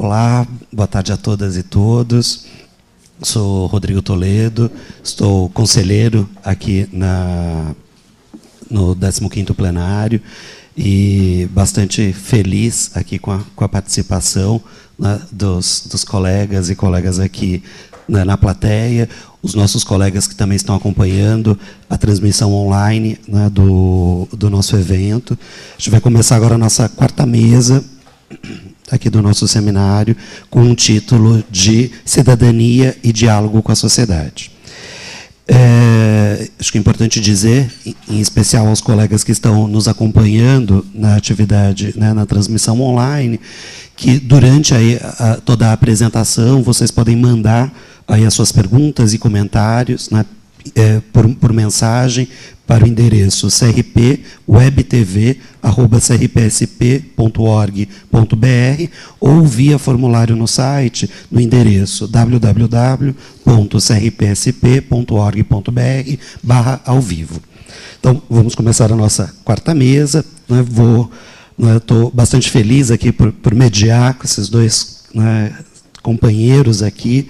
Olá, boa tarde a todas e todos. Sou Rodrigo Toledo, estou conselheiro aqui no 15º plenário e bastante feliz aqui com a participação, né, dos colegas e colegas aqui, né, na plateia, os nossos colegas que também estão acompanhando a transmissão online, né, do nosso evento. A gente vai começar agora a nossa quarta mesa aqui do nosso seminário, com um título de Cidadania e Diálogo com a Sociedade. Acho que é importante dizer, em especial aos colegas que estão nos acompanhando na atividade, né, na transmissão online, que durante toda a apresentação vocês podem mandar aí as suas perguntas e comentários, né, por mensagem para o endereço crpwebtv@crpsp.org.br ou via formulário no site no endereço www.crpsp.org.br/ao-vivo. Então, vamos começar a nossa quarta mesa. Estou bastante feliz aqui por mediar com esses dois, né, companheiros aqui.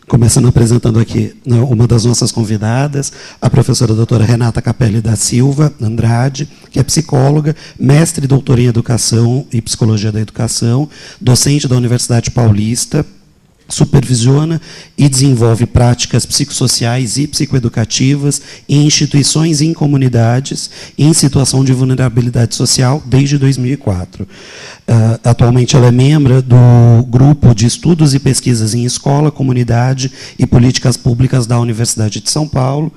Começando apresentando aqui, né, uma das nossas convidadas, a professora doutora Renata Capelli da Silva Andrade, que é psicóloga, mestre e doutora em Educação e Psicologia da Educação, docente da Universidade Paulista, supervisiona e desenvolve práticas psicossociais e psicoeducativas em instituições e em comunidades em situação de vulnerabilidade social desde 2004. Atualmente ela é membro do Grupo de Estudos e Pesquisas em Escola, Comunidade e Políticas Públicas da Universidade de São Paulo.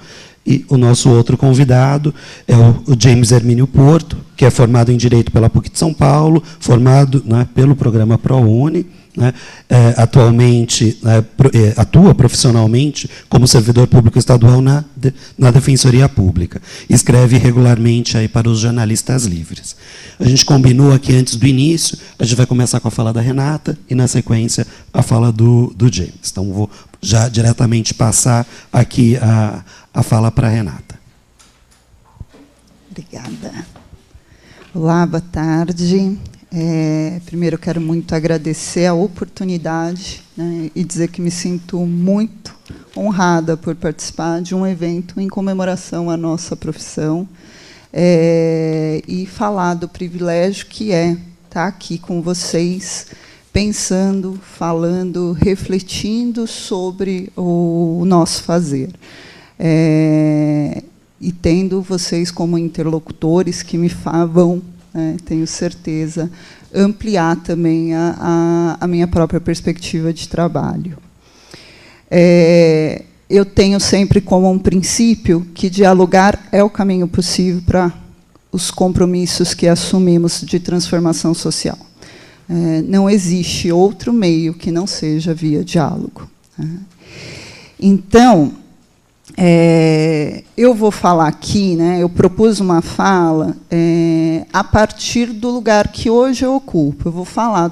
E o nosso outro convidado é o James Hermínio Porto, que é formado em Direito pela PUC de São Paulo, formado, né, pelo programa ProUni, né, atualmente atua profissionalmente como servidor público estadual na Defensoria Pública. Escreve regularmente aí para os jornalistas livres. A gente combinou aqui antes do início, a gente vai começar com a fala da Renata e, na sequência, a fala do James. Então, vou já diretamente passar aqui a fala para a Renata. Obrigada. Olá, boa tarde. Primeiro, eu quero muito agradecer a oportunidade, né, e dizer que me sinto muito honrada por participar de um evento em comemoração à nossa profissão, e falar do privilégio que é estar aqui com vocês, pensando, falando, refletindo sobre o nosso fazer. E tendo vocês como interlocutores que me vão, tenho certeza, ampliar também a minha própria perspectiva de trabalho. Eu tenho sempre como um princípio que dialogar é o caminho possível para os compromissos que assumimos de transformação social. Não existe outro meio que não seja via diálogo. Então, eu vou falar aqui, né, eu propus uma fala a partir do lugar que hoje eu ocupo. Eu vou falar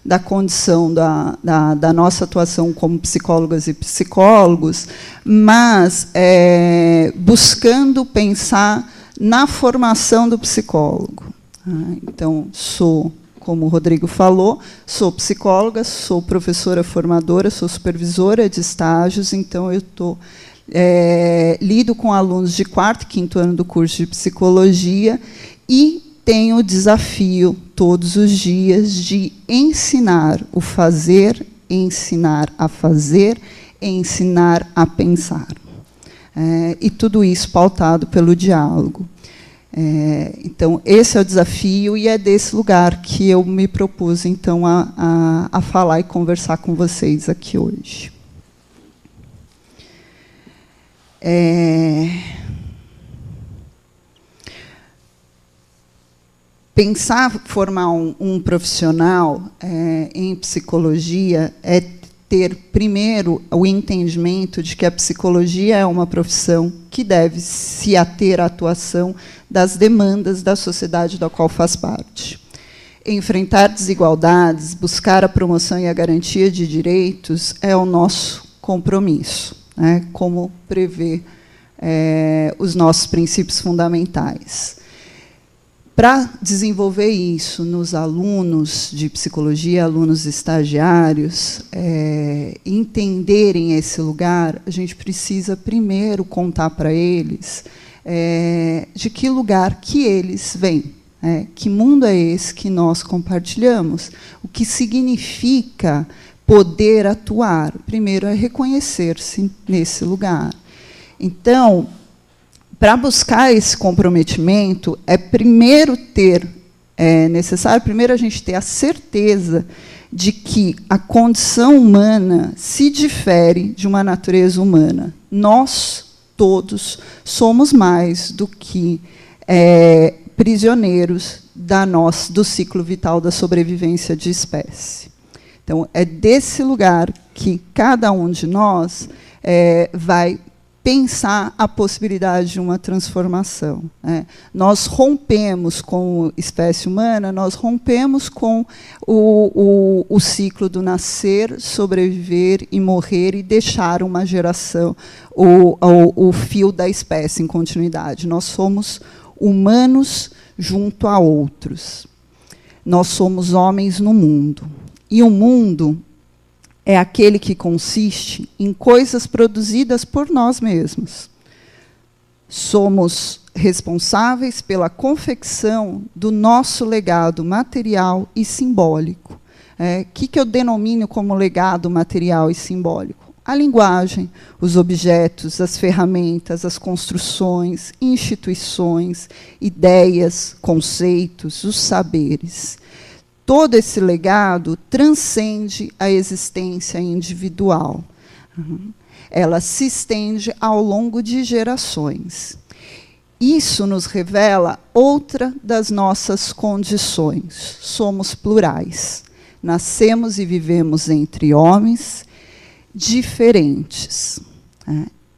da condição da nossa atuação como psicólogas e psicólogos, mas buscando pensar na formação do psicólogo. Então, como o Rodrigo falou, sou psicóloga, sou professora formadora, sou supervisora de estágios, então eu lido com alunos de 4º e 5º ano do curso de psicologia e tenho o desafio, todos os dias, de ensinar o fazer, ensinar a fazer, ensinar a pensar. E tudo isso pautado pelo diálogo. Então, esse é o desafio e é desse lugar que eu me propus, então, a falar e conversar com vocês aqui hoje. Pensar, formar um profissional em psicologia é ter, primeiro, o entendimento de que a psicologia é uma profissão que deve se ater à atuação das demandas da sociedade da qual faz parte. Enfrentar desigualdades, buscar a promoção e a garantia de direitos é o nosso compromisso, né, como prevê os nossos princípios fundamentais. Para desenvolver isso nos alunos de psicologia, alunos estagiários, entenderem esse lugar, a gente precisa primeiro contar para eles de que lugar que eles vêm, que mundo é esse que nós compartilhamos, o que significa poder atuar. Primeiro é reconhecer-se nesse lugar. Então, para buscar esse comprometimento, é necessário primeiro a gente ter a certeza de que a condição humana se difere de uma natureza humana. Nós, todos, somos mais do que prisioneiros do ciclo vital da sobrevivência de espécie. Então, é desse lugar que cada um de nós vai pensar a possibilidade de uma transformação. Nós rompemos com a espécie humana, nós rompemos com o ciclo do nascer, sobreviver e morrer e deixar uma geração, o fio da espécie em continuidade. Nós somos humanos junto a outros. Nós somos homens no mundo. E o mundo é aquele que consiste em coisas produzidas por nós mesmos. Somos responsáveis pela confecção do nosso legado material e simbólico. O que eu denomino como legado material e simbólico? A linguagem, os objetos, as ferramentas, as construções, instituições, ideias, conceitos, os saberes. Todo esse legado transcende a existência individual. Ela se estende ao longo de gerações. Isso nos revela outra das nossas condições. Somos plurais. Nascemos e vivemos entre homens diferentes.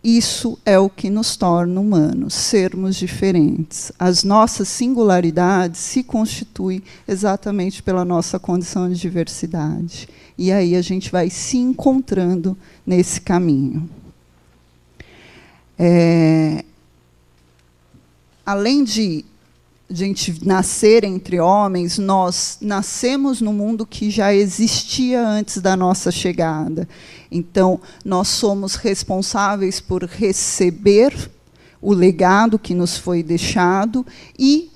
Isso é o que nos torna humanos, sermos diferentes. As nossas singularidades se constituem exatamente pela nossa condição de diversidade. E aí a gente vai se encontrando nesse caminho. Além de a gente nascer entre homens, nós nascemos no mundo que já existia antes da nossa chegada. Então, nós somos responsáveis por receber o legado que nos foi deixado e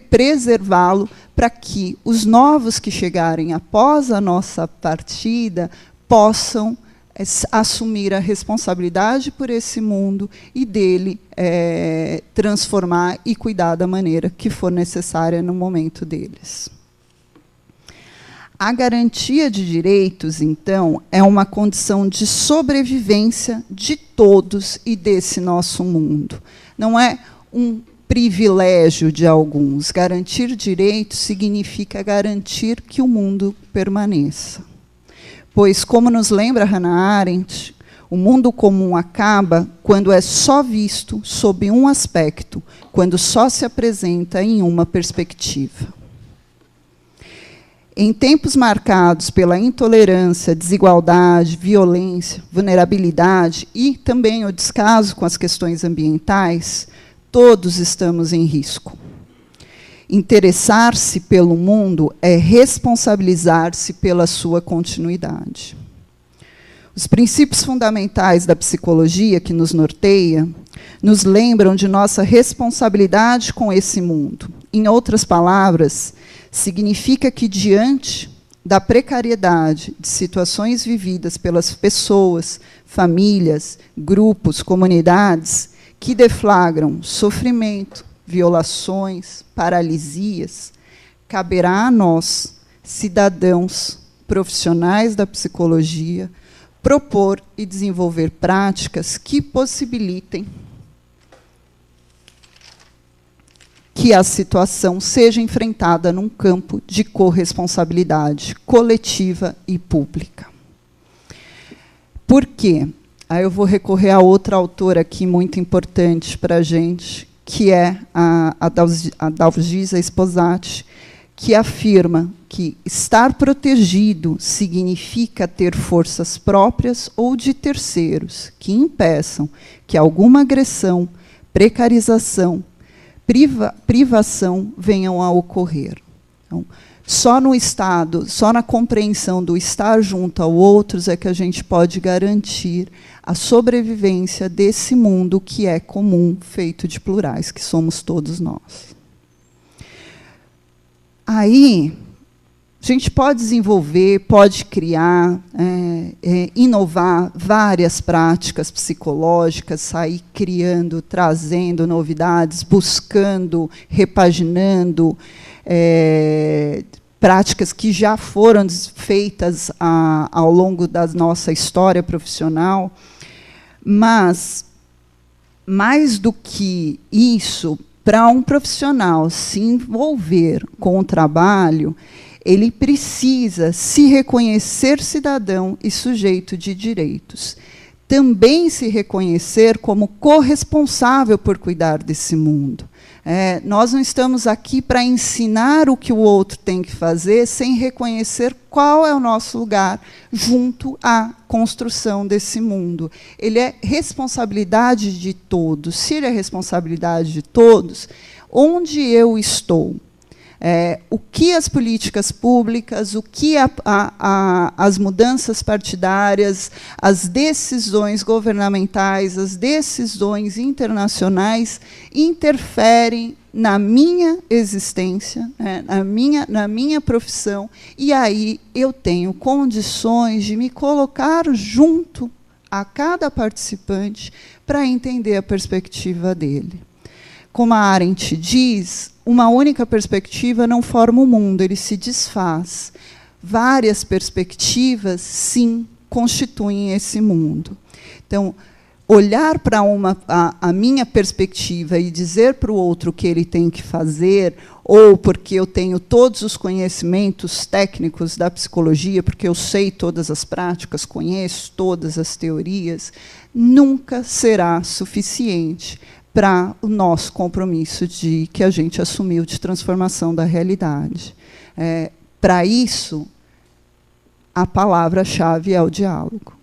preservá-lo para que os novos que chegarem após a nossa partida possam assumir a responsabilidade por esse mundo e dele transformar e cuidar da maneira que for necessária no momento deles. A garantia de direitos, então, é uma condição de sobrevivência de todos e desse nosso mundo. Não é um privilégio de alguns. Garantir direitos significa garantir que o mundo permaneça. Pois, como nos lembra Hannah Arendt, o mundo comum acaba quando é só visto sob um aspecto, quando só se apresenta em uma perspectiva. Em tempos marcados pela intolerância, desigualdade, violência, vulnerabilidade e também o descaso com as questões ambientais, todos estamos em risco. Interessar-se pelo mundo é responsabilizar-se pela sua continuidade. Os princípios fundamentais da psicologia que nos norteia nos lembram de nossa responsabilidade com esse mundo. Em outras palavras, significa que, diante da precariedade de situações vividas pelas pessoas, famílias, grupos, comunidades, que deflagram sofrimento, violações, paralisias, caberá a nós, cidadãos, profissionais da psicologia, propor e desenvolver práticas que possibilitem que a situação seja enfrentada num campo de corresponsabilidade coletiva e pública. Por quê? Aí eu vou recorrer a outra autora aqui muito importante para a gente, que é a Dalgisa Esposati, que afirma que estar protegido significa ter forças próprias ou de terceiros que impeçam que alguma agressão, precarização, privação venham a ocorrer. Então, só no estado, só na compreensão do estar junto a outros é que a gente pode garantir a sobrevivência desse mundo que é comum, feito de plurais, que somos todos nós. Aí, a gente pode desenvolver, pode criar, inovar várias práticas psicológicas, sair criando, trazendo novidades, buscando, repaginando práticas que já foram feitas ao longo da nossa história profissional. Mas, mais do que isso, para um profissional se envolver com o trabalho, ele precisa se reconhecer cidadão e sujeito de direitos. Também se reconhecer como corresponsável por cuidar desse mundo. Nós não estamos aqui para ensinar o que o outro tem que fazer, sem reconhecer qual é o nosso lugar junto à construção desse mundo. Ele é responsabilidade de todos. Se ele é responsabilidade de todos, onde eu estou? O que as políticas públicas, o que as mudanças partidárias, as decisões governamentais, as decisões internacionais interferem na minha existência, na minha profissão, e aí eu tenho condições de me colocar junto a cada participante para entender a perspectiva dele. Como a Arendt diz, uma única perspectiva não forma o mundo, ele se desfaz. Várias perspectivas, sim, constituem esse mundo. Então, olhar para a minha perspectiva e dizer para o outro o que ele tem que fazer, ou porque eu tenho todos os conhecimentos técnicos da psicologia, porque eu sei todas as práticas, conheço todas as teorias, nunca será suficiente para o nosso compromisso que a gente assumiu de transformação da realidade. Para isso, a palavra-chave é o diálogo.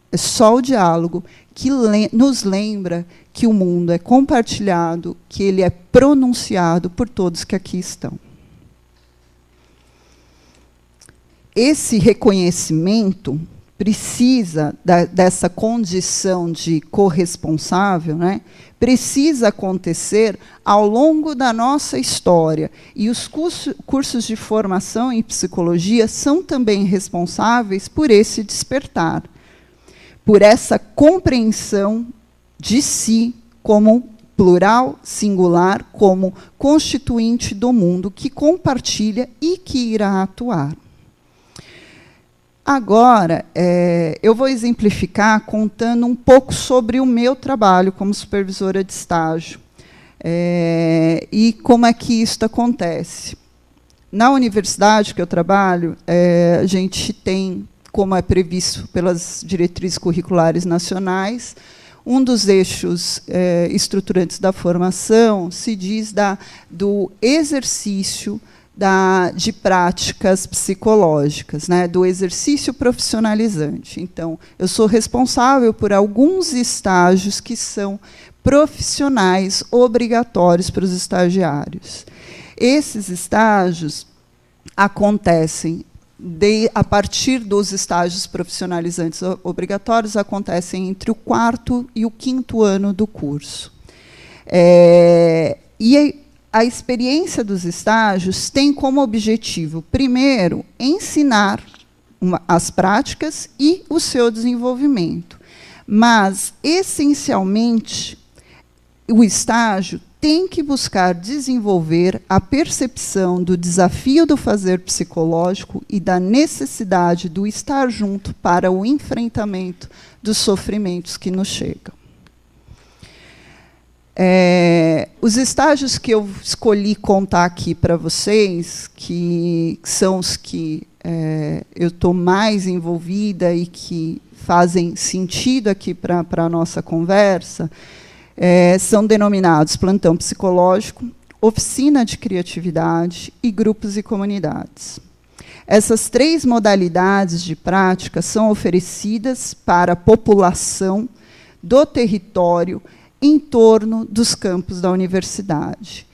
É só o diálogo que nos lembra que o mundo é compartilhado, que ele é pronunciado por todos que aqui estão. Esse reconhecimento precisa dessa condição de corresponsável, né? Precisa acontecer ao longo da nossa história. E os cursos de formação em psicologia são também responsáveis por esse despertar, por essa compreensão de si como plural, singular, como constituinte do mundo que compartilha e que irá atuar. Agora, eu vou exemplificar contando um pouco sobre o meu trabalho como supervisora de estágio e como é que isso acontece. Na universidade que eu trabalho, a gente tem, como é previsto pelas diretrizes curriculares nacionais, um dos eixos estruturantes da formação se diz do exercício de práticas psicológicas, né, do exercício profissionalizante. Então, eu sou responsável por alguns estágios que são profissionais obrigatórios para os estagiários. Esses estágios acontecem a partir dos estágios profissionalizantes obrigatórios, acontecem entre o 4º e o 5º ano do curso. A experiência dos estágios tem como objetivo, primeiro, ensinar as práticas e o seu desenvolvimento. Mas, essencialmente, o estágio tem que buscar desenvolver a percepção do desafio do fazer psicológico e da necessidade do estar junto para o enfrentamento dos sofrimentos que nos chegam. Os estágios que eu escolhi contar aqui para vocês, que são os que eu estou mais envolvida e que fazem sentido aqui para a nossa conversa, são denominados plantão psicológico, oficina de criatividade e grupos e comunidades. Essas 3 modalidades de prática são oferecidas para a população do território em torno dos campos da universidade.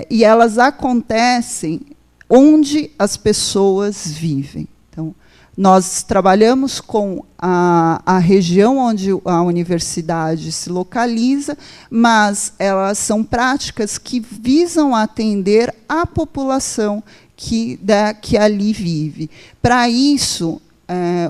E elas acontecem onde as pessoas vivem. Então, nós trabalhamos com a região onde a universidade se localiza, mas elas são práticas que visam atender a população que ali vive. Para isso,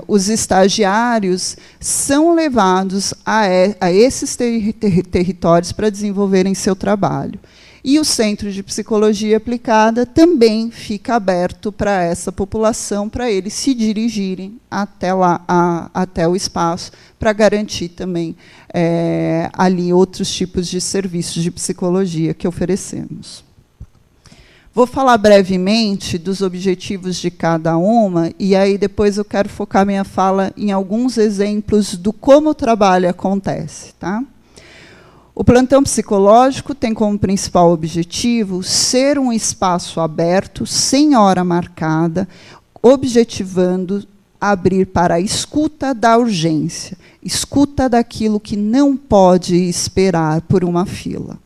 os estagiários são levados a esses territórios para desenvolverem seu trabalho. E o Centro de Psicologia Aplicada também fica aberto para essa população, para eles se dirigirem até lá, até o espaço, para garantir também ali outros tipos de serviços de psicologia que oferecemos. Vou falar brevemente dos objetivos de cada uma, e aí depois eu quero focar minha fala em alguns exemplos do como o trabalho acontece. Tá? O plantão psicológico tem como principal objetivo ser um espaço aberto, sem hora marcada, objetivando abrir para a escuta da urgência, escuta daquilo que não pode esperar por uma fila.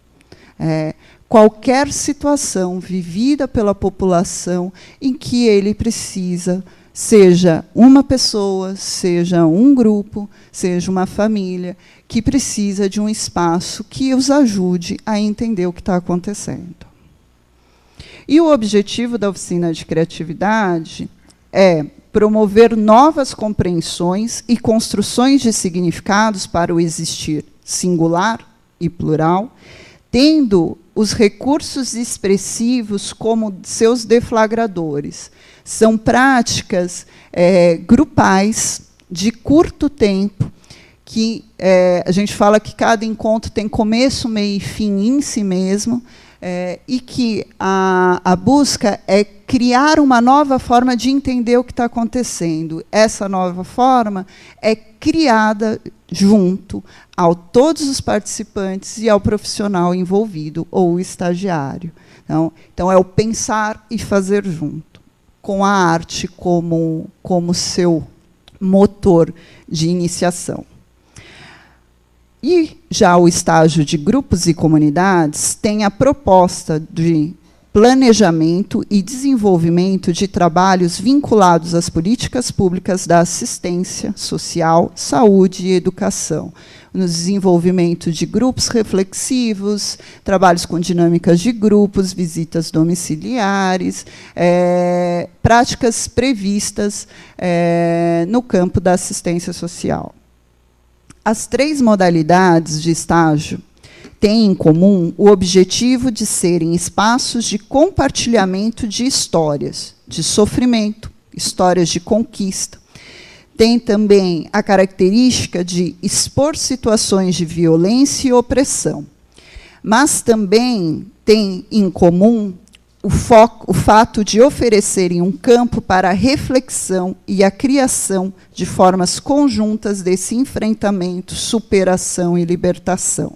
Qualquer situação vivida pela população em que ele precisa, seja uma pessoa, seja um grupo, seja uma família, que precisa de um espaço que os ajude a entender o que está acontecendo. E o objetivo da oficina de criatividade é promover novas compreensões e construções de significados para o existir singular e plural, tendo os recursos expressivos como seus deflagradores. São práticas grupais, de curto tempo, que a gente fala que cada encontro tem começo, meio e fim em si mesmo, e que a busca é criar uma nova forma de entender o que está acontecendo. Essa nova forma é criada junto a todos os participantes e ao profissional envolvido, ou o estagiário. Então é o pensar e fazer junto, com a arte como seu motor de iniciação. E já o estágio de grupos e comunidades tem a proposta de planejamento e desenvolvimento de trabalhos vinculados às políticas públicas da assistência social, saúde e educação, no desenvolvimento de grupos reflexivos, trabalhos com dinâmicas de grupos, visitas domiciliares, práticas previstas no campo da assistência social. As 3 modalidades de estágio têm em comum o objetivo de serem espaços de compartilhamento de histórias, de sofrimento, histórias de conquista. Tem também a característica de expor situações de violência e opressão, mas também tem em comum o fato de oferecerem um campo para a reflexão e a criação de formas conjuntas desse enfrentamento, superação e libertação.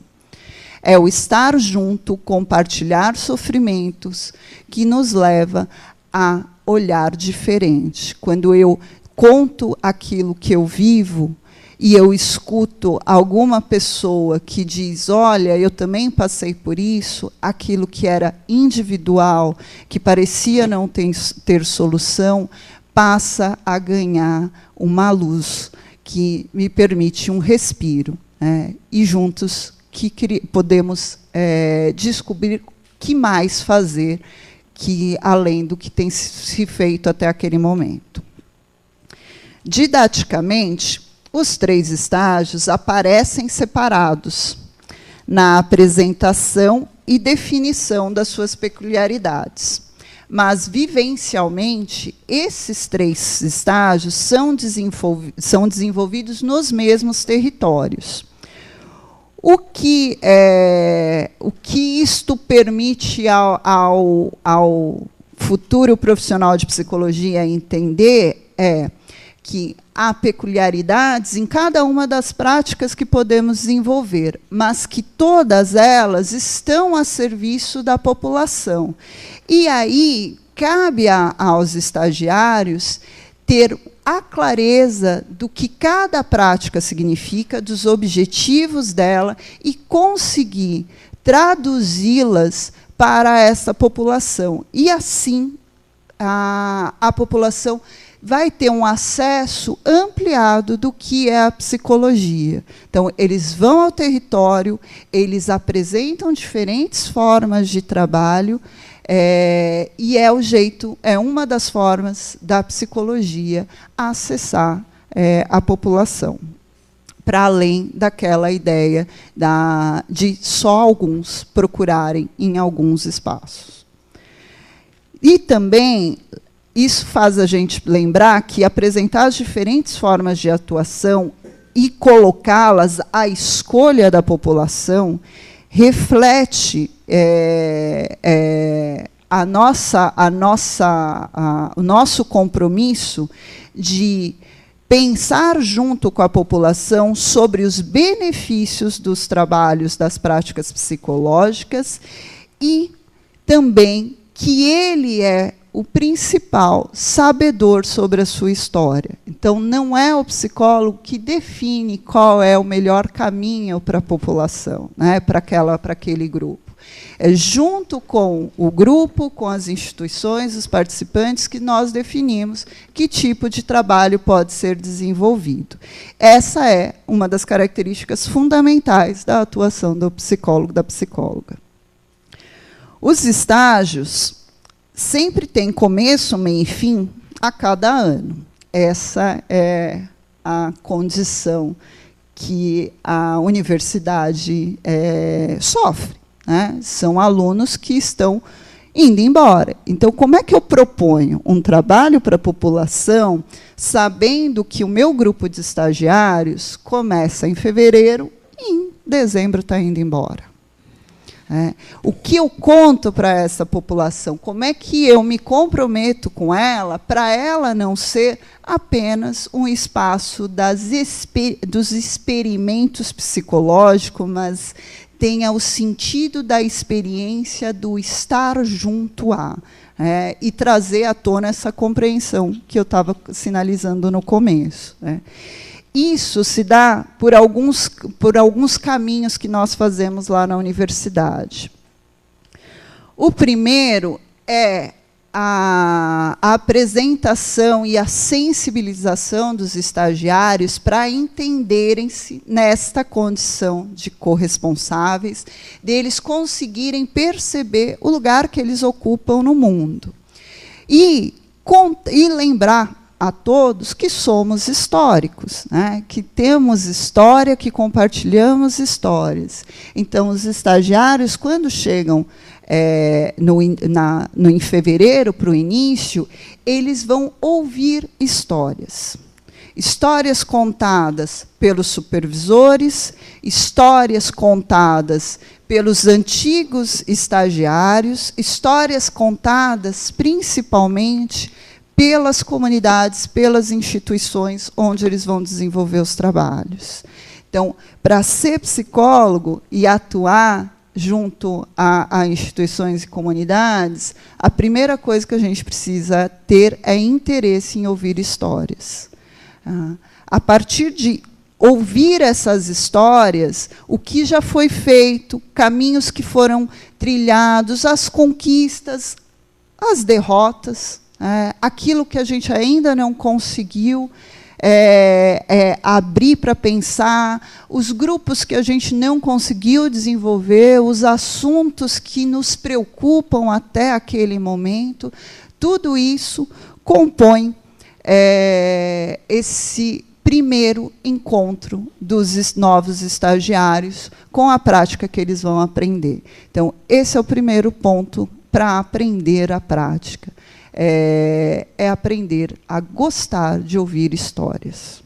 É o estar junto, compartilhar sofrimentos, que nos leva a olhar diferente. Quando eu conto aquilo que eu vivo, e eu escuto alguma pessoa que diz, olha, eu também passei por isso, aquilo que era individual, que parecia não ter solução, passa a ganhar uma luz que me permite um respiro. E juntos podemos descobrir o que mais fazer, que além do que tem se feito até aquele momento. Didaticamente, os 3 estágios aparecem separados na apresentação e definição das suas peculiaridades. Mas, vivencialmente, esses 3 estágios são desenvolvidos nos mesmos territórios. O que isto permite ao futuro profissional de psicologia entender é que há peculiaridades em cada uma das práticas que podemos desenvolver, mas que todas elas estão a serviço da população. E aí cabe aos estagiários ter a clareza do que cada prática significa, dos objetivos dela, e conseguir traduzi-las para essa população. E, assim, a população vai ter um acesso ampliado do que é a psicologia. Então, eles vão ao território, eles apresentam diferentes formas de trabalho, e é uma das formas da psicologia acessar a população, para além daquela ideia de só alguns procurarem em alguns espaços. E também isso faz a gente lembrar que apresentar as diferentes formas de atuação e colocá-las à escolha da população reflete o nosso compromisso de pensar junto com a população sobre os benefícios dos trabalhos das práticas psicológicas e também que ele é o principal sabedor sobre a sua história. Então, não é o psicólogo que define qual é o melhor caminho para a população, né, para aquele grupo. É junto com o grupo, com as instituições, os participantes, que nós definimos que tipo de trabalho pode ser desenvolvido. Essa é uma das características fundamentais da atuação do psicólogo, da psicóloga. Os estágios sempre têm começo, meio e fim a cada ano. Essa é a condição que a universidade sofre, né? São alunos que estão indo embora. Então, como é que eu proponho um trabalho para a população, sabendo que o meu grupo de estagiários começa em fevereiro e em dezembro está indo embora? O que eu conto para essa população? Como é que eu me comprometo com ela para ela não ser apenas um espaço dos experimentos psicológicos, mas tenha o sentido da experiência do estar junto a, e trazer à tona essa compreensão que eu estava sinalizando no começo. Isso se dá por alguns caminhos que nós fazemos lá na universidade. O primeiro é a apresentação e a sensibilização dos estagiários para entenderem-se nesta condição de corresponsáveis, deles conseguirem perceber o lugar que eles ocupam no mundo. E lembrar a todos que somos históricos, né? Que temos história, que compartilhamos histórias. Então, os estagiários, quando chegam em fevereiro, para o início, eles vão ouvir histórias. Histórias contadas pelos supervisores, histórias contadas pelos antigos estagiários, histórias contadas, principalmente, pelas comunidades, pelas instituições onde eles vão desenvolver os trabalhos. Então, para ser psicólogo e atuar junto a instituições e comunidades, a primeira coisa que a gente precisa ter é interesse em ouvir histórias. A partir de ouvir essas histórias, o que já foi feito, caminhos que foram trilhados, as conquistas, as derrotas, aquilo que a gente ainda não conseguiu abrir para pensar, os grupos que a gente não conseguiu desenvolver, os assuntos que nos preocupam até aquele momento, tudo isso compõe esse primeiro encontro dos novos estagiários com a prática que eles vão aprender. Então, esse é o primeiro ponto para aprender a prática. É aprender a gostar de ouvir histórias.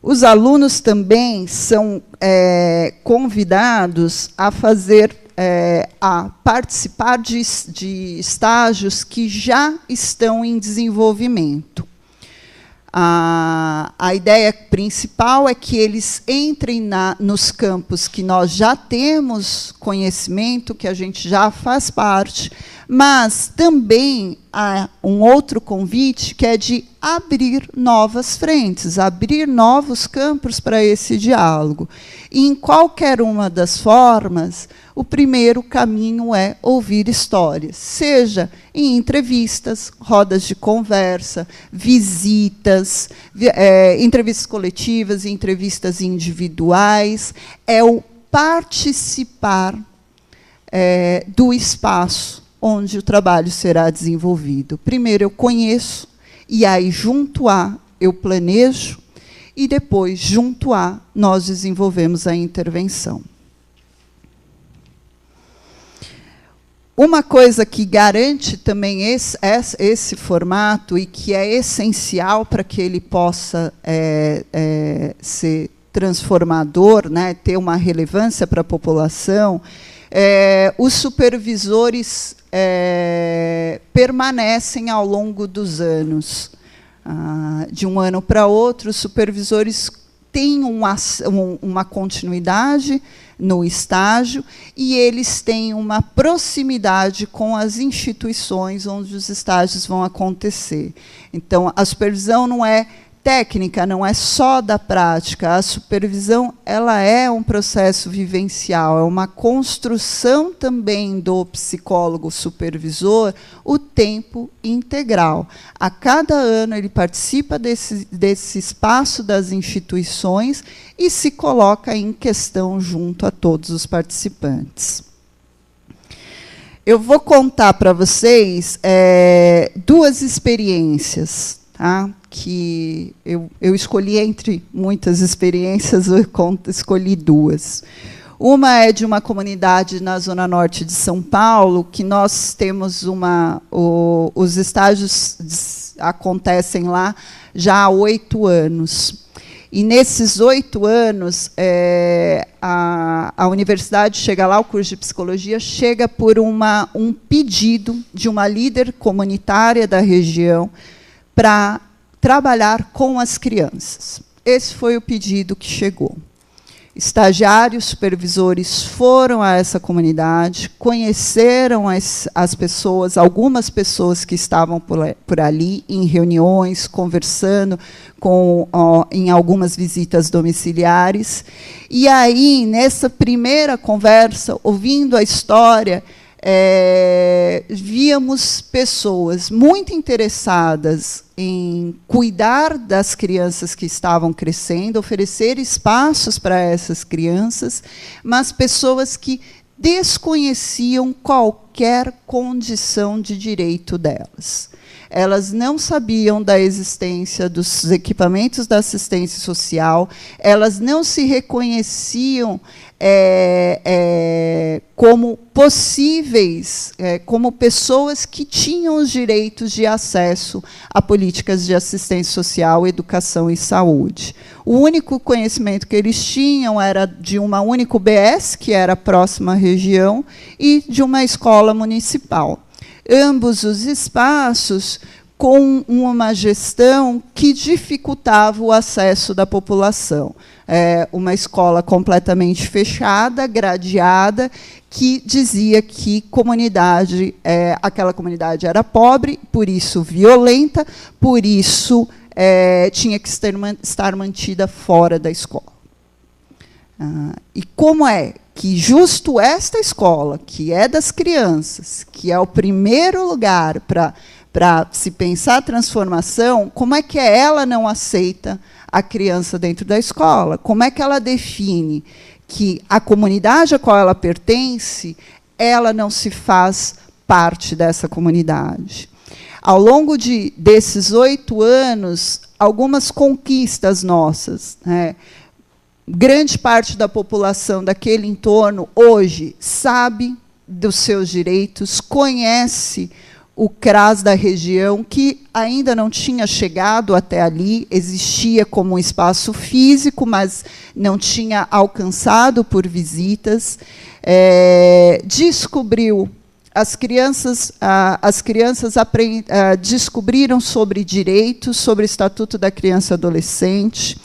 Os alunos também são convidados a participar de estágios que já estão em desenvolvimento. A ideia principal é que eles entrem nos campos que nós já temos conhecimento, que a gente já faz parte, mas também há um outro convite, que é de abrir novas frentes, abrir novos campos para esse diálogo. E, em qualquer uma das formas, o primeiro caminho é ouvir histórias, seja em entrevistas, rodas de conversa, visitas, entrevistas coletivas, entrevistas individuais, é o participar do espaço onde o trabalho será desenvolvido. Primeiro eu conheço, e aí, junto a, eu planejo, e depois, junto a, nós desenvolvemos a intervenção. Uma coisa que garante também esse formato e que é essencial para que ele possa ser transformador, né, ter uma relevância para a população, os supervisores permanecem ao longo dos anos. De um ano para outro, os supervisores têm uma continuidade no estágio e eles têm uma proximidade com as instituições onde os estágios vão acontecer. Então, a supervisão não é técnica, não é só da prática. A supervisão, ela é um processo vivencial, é uma construção também do psicólogo supervisor o tempo integral. A cada ano ele participa desse espaço das instituições e se coloca em questão junto a todos os participantes. Eu vou contar para vocês duas experiências, tá? Que eu escolhi entre muitas experiências, eu escolhi duas. Uma é de uma comunidade na Zona Norte de São Paulo, que nós temos os estágios acontecem lá já há 8 anos. E, nesses 8 anos, a universidade chega lá, o curso de psicologia, chega por um pedido de uma líder comunitária da região para trabalhar com as crianças. Esse foi o pedido que chegou. Estagiários, supervisores foram a essa comunidade, conheceram as pessoas, algumas pessoas que estavam por ali, em reuniões, conversando, em algumas visitas domiciliares. E aí, nessa primeira conversa, ouvindo a história, víamos pessoas muito interessadas em cuidar das crianças que estavam crescendo, oferecer espaços para essas crianças, mas pessoas que desconheciam qualquer condição de direito delas. Elas não sabiam da existência dos equipamentos da assistência social, elas não se reconheciam como possíveis, como pessoas que tinham os direitos de acesso a políticas de assistência social, educação e saúde. O único conhecimento que eles tinham era de uma única UBS, que era a próxima região, e de uma escola municipal. Ambos os espaços com uma gestão que dificultava o acesso da população. Uma escola completamente fechada, gradeada, que dizia que aquela comunidade era pobre, por isso violenta, por isso tinha que estar mantida fora da escola. E como é que justo esta escola, que é das crianças, que é o primeiro lugar para se pensar a transformação, como é que ela não aceita a criança dentro da escola? Como é que ela define que a comunidade a qual ela pertence, ela não se faz parte dessa comunidade? Ao longo desses 8 anos, algumas conquistas nossas, né? Grande parte da população daquele entorno, hoje, sabe dos seus direitos, conhece o CRAS da região, que ainda não tinha chegado até ali, existia como um espaço físico, mas não tinha alcançado por visitas. Descobriu, as crianças descobriram sobre direitos, sobre o Estatuto da Criança e Adolescente.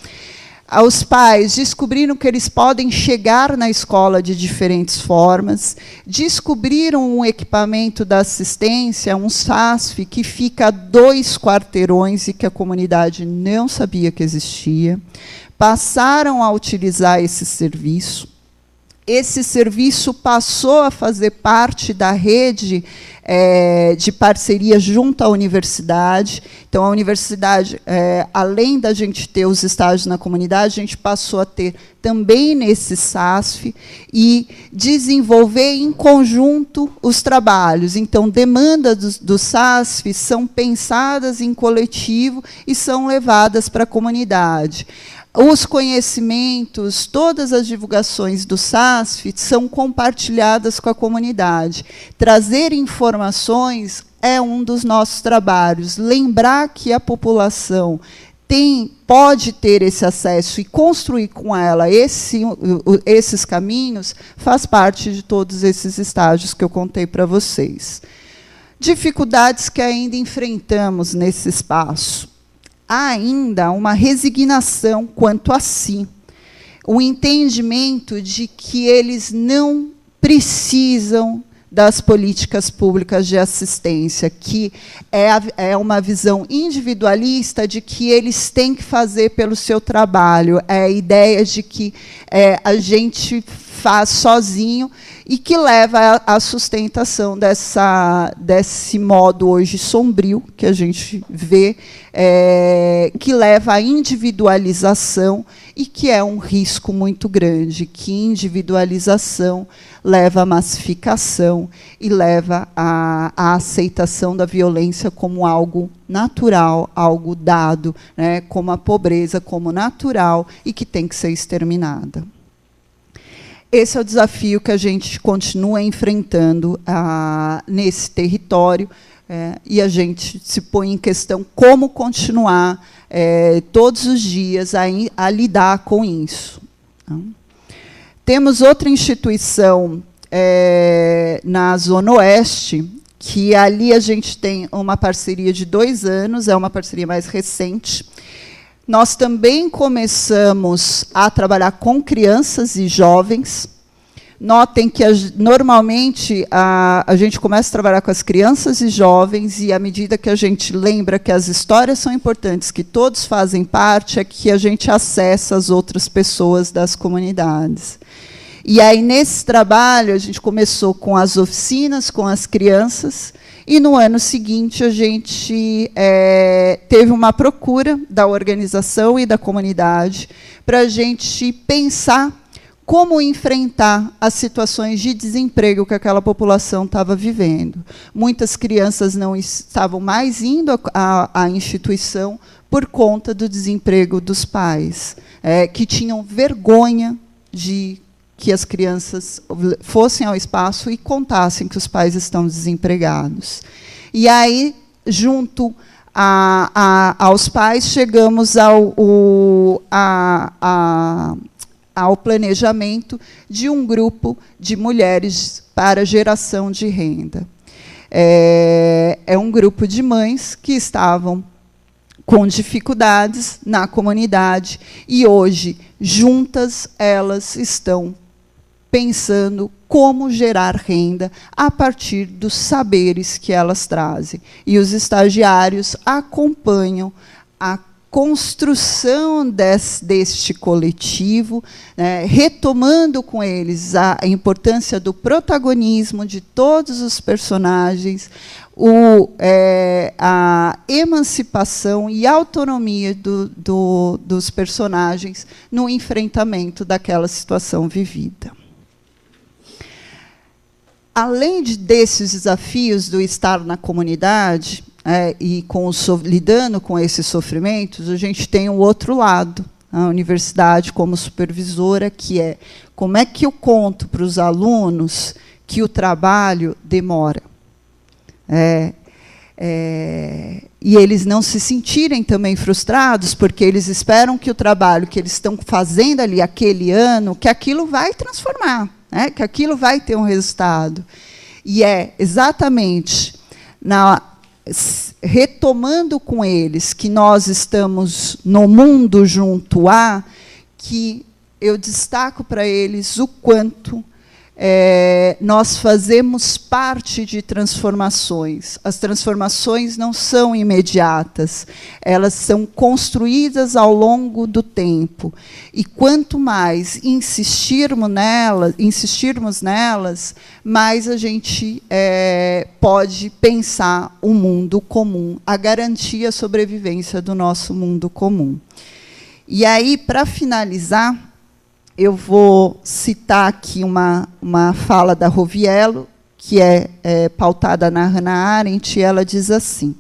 Os pais descobriram que eles podem chegar na escola de diferentes formas, descobriram um equipamento da assistência, um SASF, que fica a 2 quarteirões e que a comunidade não sabia que existia. Passaram a utilizar esse serviço. Esse serviço passou a fazer parte da rede de parceria junto à universidade. Então, a universidade, além da gente ter os estágios na comunidade, a gente passou a ter também nesse SASF e desenvolver em conjunto os trabalhos. Então, demandas do SASF são pensadas em coletivo e são levadas para a comunidade. Os conhecimentos, todas as divulgações do SASF são compartilhadas com a comunidade. Trazer informações é um dos nossos trabalhos. Lembrar que a população pode ter esse acesso e construir com ela esses caminhos faz parte de todos esses estágios que eu contei para vocês. Dificuldades que ainda enfrentamos nesse espaço. Há ainda uma resignação quanto a si, o entendimento de que eles não precisam das políticas públicas de assistência, que é uma visão individualista de que eles têm que fazer pelo seu trabalho, é a ideia de que a gente faz sozinho e que leva à sustentação desse modo hoje sombrio que a gente vê, que leva à individualização e que é um risco muito grande, que individualização leva à massificação e leva à aceitação da violência como algo natural, algo dado, né, como a pobreza como natural e que tem que ser exterminada. Esse é o desafio que a gente continua enfrentando nesse território, e a gente se põe em questão como continuar todos os dias a lidar com isso. Temos outra instituição na Zona Oeste, que ali a gente tem uma parceria de 2 anos, é uma parceria mais recente. Nós também começamos a trabalhar com crianças e jovens. Notem que, normalmente, a gente começa a trabalhar com as crianças e jovens, e, à medida que a gente lembra que as histórias são importantes, que todos fazem parte, é que a gente acessa as outras pessoas das comunidades. E aí, nesse trabalho, a gente começou com as oficinas, com as crianças, e, no ano seguinte, a gente teve uma procura da organização e da comunidade para a gente pensar como enfrentar as situações de desemprego que aquela população estava vivendo. Muitas crianças não estavam mais indo à instituição por conta do desemprego dos pais, que tinham vergonha de que as crianças fossem ao espaço e contassem que os pais estão desempregados. E aí, junto aos pais, chegamos ao planejamento de um grupo de mulheres para geração de renda. É um grupo de mães que estavam com dificuldades na comunidade e, hoje, juntas, elas estão pensando como gerar renda a partir dos saberes que elas trazem. E os estagiários acompanham a construção deste coletivo, né, retomando com eles a importância do protagonismo de todos os personagens, a emancipação e autonomia dos personagens no enfrentamento daquela situação vivida. Além desses desafios do estar na comunidade, e lidando com esses sofrimentos, a gente tem o outro lado, a universidade como supervisora, que é como é que eu conto para os alunos que o trabalho demora. E eles não se sentirem também frustrados, porque eles esperam que o trabalho que eles estão fazendo ali aquele ano, que aquilo vai transformar, né? Que aquilo vai ter um resultado. E é exatamente retomando com eles que nós estamos no mundo junto a, que eu destaco para eles o quanto nós fazemos parte de transformações. As transformações não são imediatas, elas são construídas ao longo do tempo. E quanto mais insistirmos nelas, mais a gente pode pensar o mundo comum, a garantia a sobrevivência do nosso mundo comum. E aí, para finalizar, eu vou citar aqui uma fala da Roviello, que é pautada na Hannah Arendt, e ela diz assim: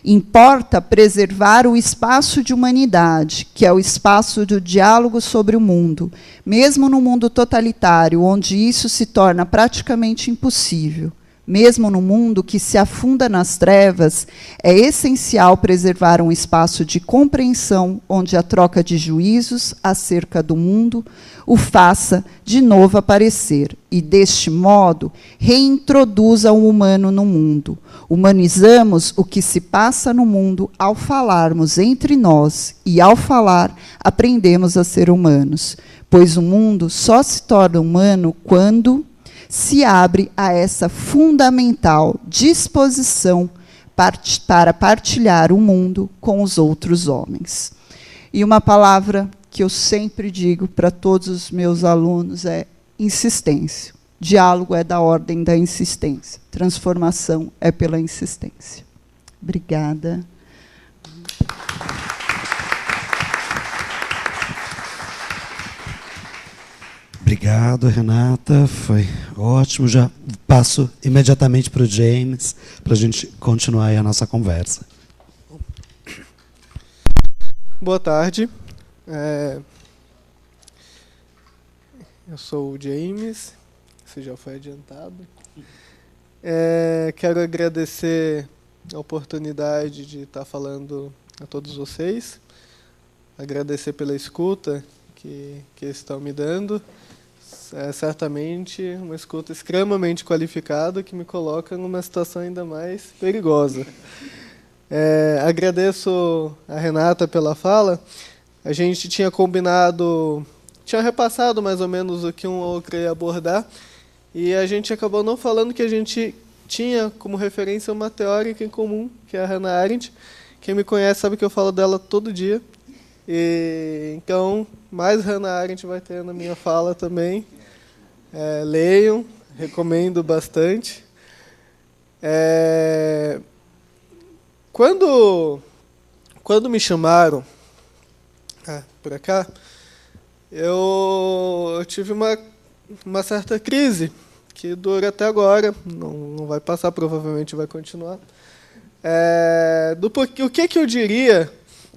importa preservar o espaço de humanidade, que é o espaço do diálogo sobre o mundo, mesmo no mundo totalitário, onde isso se torna praticamente impossível. Mesmo no mundo que se afunda nas trevas, é essencial preservar um espaço de compreensão onde a troca de juízos acerca do mundo o faça de novo aparecer e, deste modo, reintroduza o humano no mundo. Humanizamos o que se passa no mundo ao falarmos entre nós e, ao falar, aprendemos a ser humanos, pois o mundo só se torna humano quando se abre a essa fundamental disposição para partilhar o mundo com os outros homens. E uma palavra que eu sempre digo para todos os meus alunos é insistência. Diálogo é da ordem da insistência. Transformação é pela insistência. Obrigada. Obrigado, Renata. Foi ótimo. Já passo imediatamente para o James, para a gente continuar aí a nossa conversa. Boa tarde. Eu sou o James, isso já foi adiantado. Quero agradecer a oportunidade de estar falando a todos vocês, agradecer pela escuta que estão me dando. É certamente uma escuta extremamente qualificada que me coloca numa situação ainda mais perigosa. Agradeço a Renata pela fala. A gente tinha combinado, tinha repassado mais ou menos o que um ou outro ia abordar, e a gente acabou não falando que a gente tinha como referência uma teórica em comum, que é a Hannah Arendt. Quem me conhece sabe que eu falo dela todo dia. Então, mais Hannah Arendt vai ter na minha fala também. Leiam, recomendo bastante. Quando me chamaram para cá, eu tive uma certa crise, que dura até agora, não vai passar, provavelmente vai continuar. O que eu diria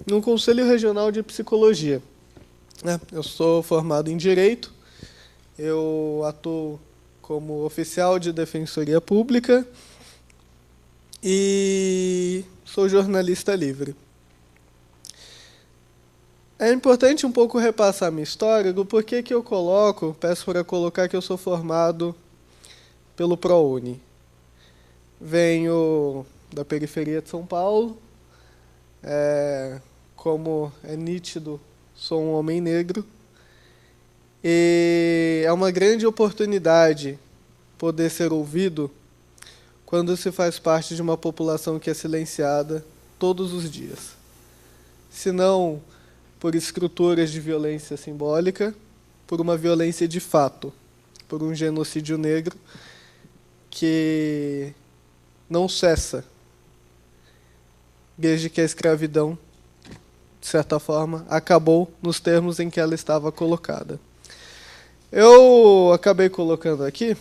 no Conselho Regional de Psicologia? Eu sou formado em Direito, eu atuo como oficial de Defensoria Pública e sou jornalista livre. É importante um pouco repassar a minha história do porquê que eu peço para colocar que eu sou formado pelo ProUni. Venho da periferia de São Paulo, como é nítido, sou um homem negro, e é uma grande oportunidade poder ser ouvido quando se faz parte de uma população que é silenciada todos os dias. Se não por estruturas de violência simbólica, por uma violência de fato, por um genocídio negro que não cessa desde que a escravidão, de certa forma, acabou nos termos em que ela estava colocada. Eu acabei colocando aqui,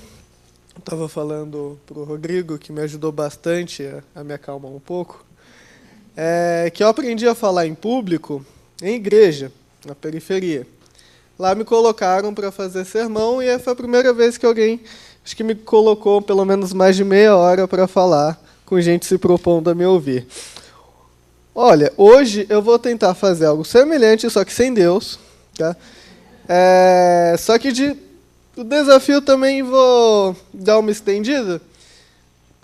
estava falando para o Rodrigo, que me ajudou bastante a me acalmar um pouco, que eu aprendi a falar em público em igreja, na periferia. Lá me colocaram para fazer sermão e foi a primeira vez que alguém, acho que me colocou pelo menos mais de meia hora para falar, com gente se propondo a me ouvir. Olha, hoje eu vou tentar fazer algo semelhante, só que sem Deus, tá? Só que o desafio também vou dar uma estendida.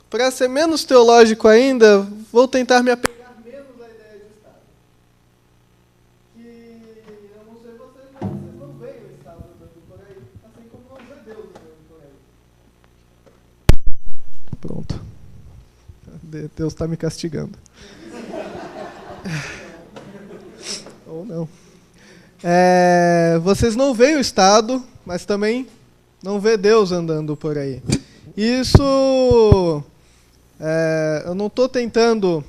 Para ser menos teológico ainda, vou tentar me apegar menos à ideia de Estado. Que eu não sei vocês, mas Pronto. Deus está me castigando. Ou não. Vocês não veem o Estado, mas também não vê Deus andando por aí. Isso, eu não estou tentando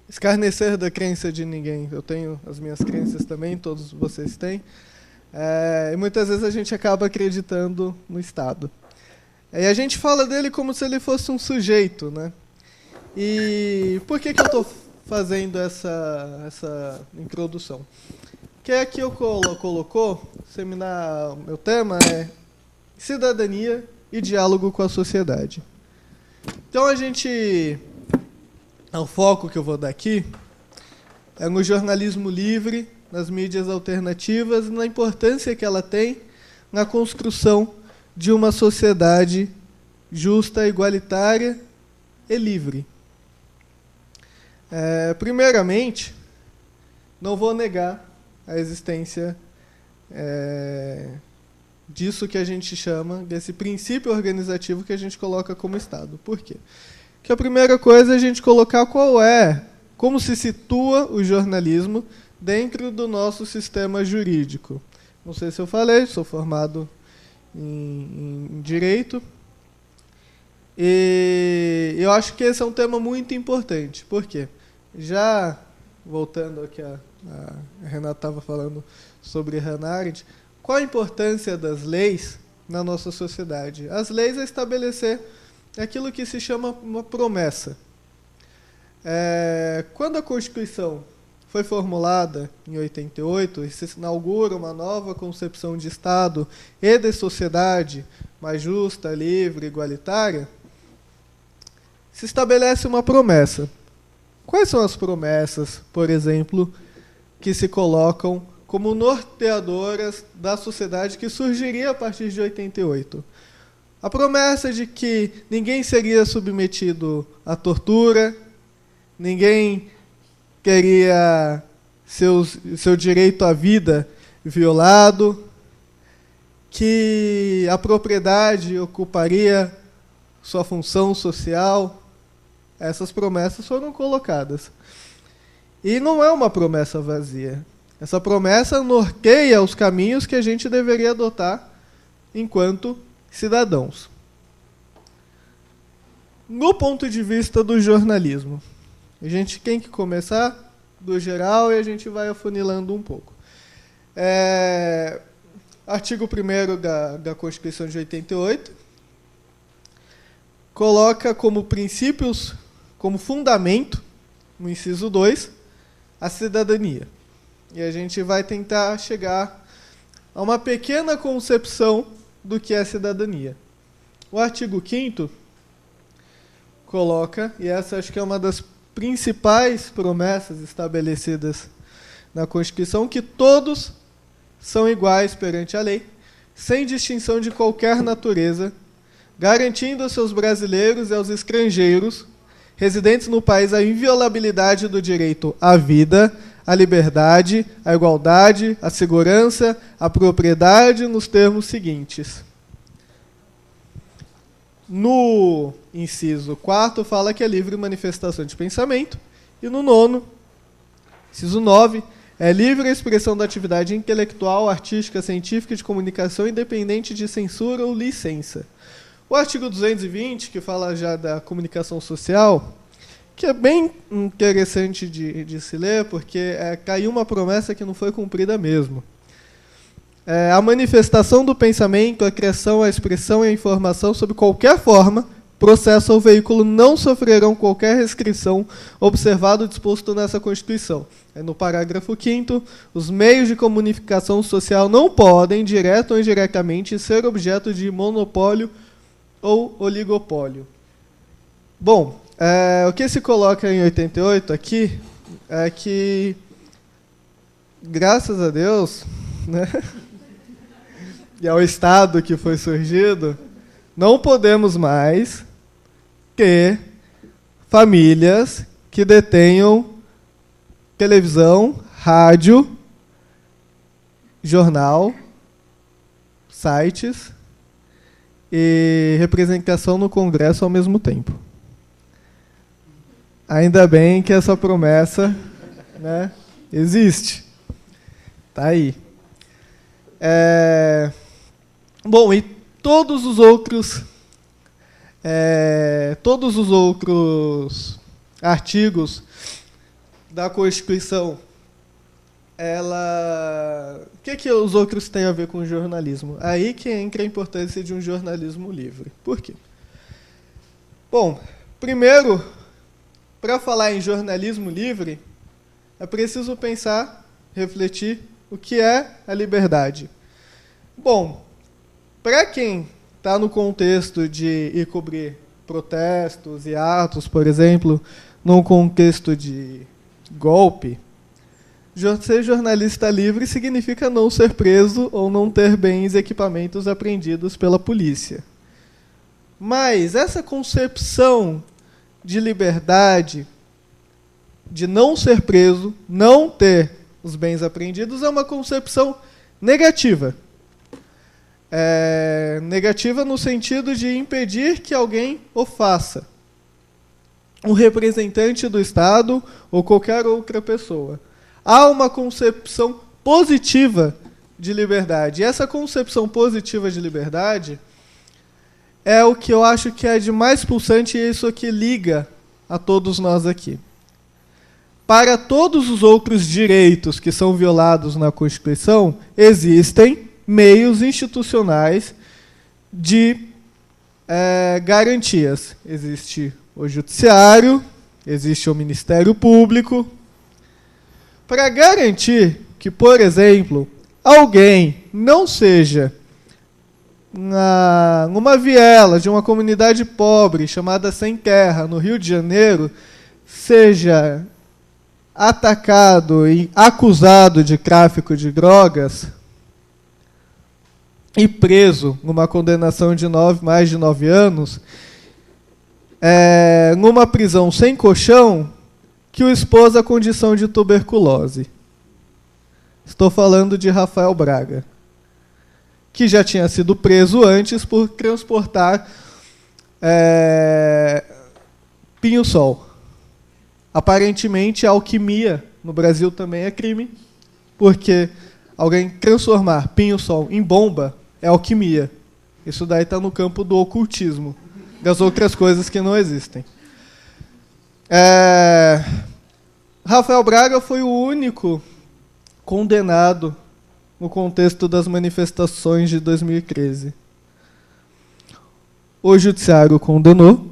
escarnecer da crença de ninguém. Eu tenho as minhas crenças também, todos vocês têm. E muitas vezes a gente acaba acreditando no Estado. E a gente fala dele como se ele fosse um sujeito, né? E por que eu estou fazendo essa introdução? Que aqui eu colocou, seminar, meu tema é cidadania e diálogo com a sociedade. Então o foco que eu vou dar aqui é no jornalismo livre, nas mídias alternativas e na importância que ela tem na construção de uma sociedade justa, igualitária e livre. Primeiramente, não vou negar a existência disso que a gente chama, desse princípio organizativo que a gente coloca como Estado. Por quê? Porque a primeira coisa é a gente colocar como se situa o jornalismo dentro do nosso sistema jurídico. Não sei se eu falei, sou formado em Direito. E eu acho que esse é um tema muito importante. Por quê? Já voltando aqui, a Renata estava falando sobre Hannah Arendt, qual a importância das leis na nossa sociedade? As leis é estabelecer aquilo que se chama uma promessa. Quando a Constituição foi formulada em 88 e se inaugura uma nova concepção de Estado e de sociedade mais justa, livre, igualitária, se estabelece uma promessa. Quais são as promessas, por exemplo, que se colocam como norteadoras da sociedade que surgiria a partir de 88? A promessa de que ninguém seria submetido à tortura, ninguém teria seu direito à vida violado, que a propriedade ocuparia sua função social. Essas promessas foram colocadas. E não é uma promessa vazia. Essa promessa norteia os caminhos que a gente deveria adotar enquanto cidadãos. No ponto de vista do jornalismo, a gente tem que começar do geral e a gente vai afunilando um pouco. Artigo 1º da Constituição de 88 coloca como princípios, como fundamento, no inciso 2, a cidadania. E a gente vai tentar chegar a uma pequena concepção do que é cidadania. O artigo 5º coloca, e essa acho que é uma das principais promessas estabelecidas na Constituição, que todos são iguais perante a lei, sem distinção de qualquer natureza, garantindo aos seus brasileiros e aos estrangeiros residentes no país a inviolabilidade do direito à vida, à liberdade, à igualdade, à segurança, à propriedade, nos termos seguintes. No inciso 4 fala que é livre manifestação de pensamento, e no 9º, inciso 9, é livre a expressão da atividade intelectual, artística, científica e de comunicação, independente de censura ou licença. O artigo 220, que fala já da comunicação social, que é bem interessante de se ler, porque caiu uma promessa que não foi cumprida mesmo. A manifestação do pensamento, a criação, a expressão e a informação, sob qualquer forma, processo ou veículo, não sofrerão qualquer restrição, observado o disposto nessa Constituição. No parágrafo 5º, os meios de comunicação social não podem, direto ou indiretamente, ser objeto de monopólio ou oligopólio. Bom, o que se coloca em 88 aqui é que, graças a Deus, né, e ao Estado que foi surgido, não podemos mais ter famílias que detenham televisão, rádio, jornal, sites e representação no Congresso ao mesmo tempo. Ainda bem que essa promessa, né, existe. Tá aí. Bom, e todos os outros artigos da Constituição, o que os outros têm a ver com o jornalismo? Aí que entra a importância de um jornalismo livre. Por quê? Bom, primeiro, para falar em jornalismo livre, é preciso pensar, refletir o que é a liberdade. Bom, para quem está no contexto de ir cobrir protestos e atos, por exemplo, num contexto de golpe, ser jornalista livre significa não ser preso ou não ter bens e equipamentos apreendidos pela polícia. Mas essa concepção de liberdade, de não ser preso, não ter os bens apreendidos, é uma concepção negativa. Negativa no sentido de impedir que alguém o faça. Um representante do Estado ou qualquer outra pessoa. Há uma concepção positiva de liberdade. E essa concepção positiva de liberdade é o que eu acho que é de mais pulsante, e isso aqui liga a todos nós aqui. Para todos os outros direitos que são violados na Constituição, existem meios institucionais de garantias. Existe o Judiciário, existe o Ministério Público. Para garantir que, por exemplo, alguém não seja numa viela de uma comunidade pobre chamada Sem Terra, no Rio de Janeiro, seja atacado e acusado de tráfico de drogas e preso numa condenação de mais de 9 anos, numa prisão sem colchão, que o expôs à condição de tuberculose. Estou falando de Rafael Braga, que já tinha sido preso antes por transportar pinho-sol. Aparentemente, a alquimia no Brasil também é crime, porque alguém transformar pinho-sol em bomba é alquimia. Isso daí está no campo do ocultismo, das outras coisas que não existem. Rafael Braga foi o único condenado no contexto das manifestações de 2013. O Judiciário condenou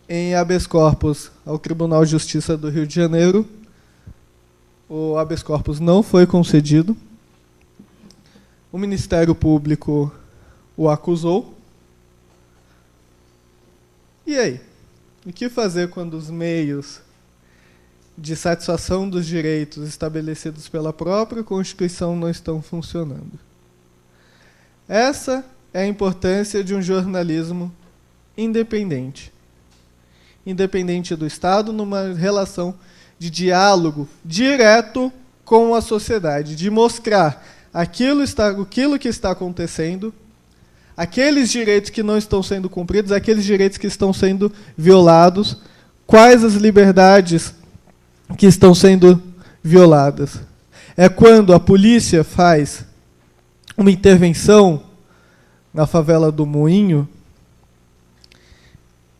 em habeas corpus ao Tribunal de Justiça do Rio de Janeiro. O habeas corpus não foi concedido. O Ministério Público o acusou. E aí? O que fazer quando os meios de satisfação dos direitos estabelecidos pela própria Constituição não estão funcionando? Essa é a importância de um jornalismo independente. Independente do Estado, numa relação de diálogo direto com a sociedade, de mostrar aquilo que está acontecendo, aqueles direitos que não estão sendo cumpridos, aqueles direitos que estão sendo violados, quais as liberdades que estão sendo violadas. É quando a polícia faz uma intervenção na favela do Moinho,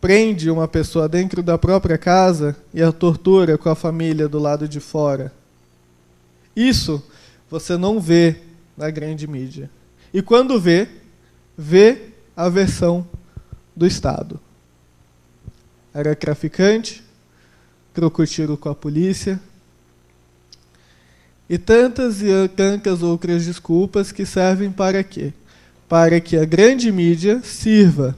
prende uma pessoa dentro da própria casa e a tortura com a família do lado de fora. Isso você não vê na grande mídia. E quando vê a versão do Estado. Era traficante, trocou tiro com a polícia, e tantas outras desculpas que servem para quê? Para que a grande mídia sirva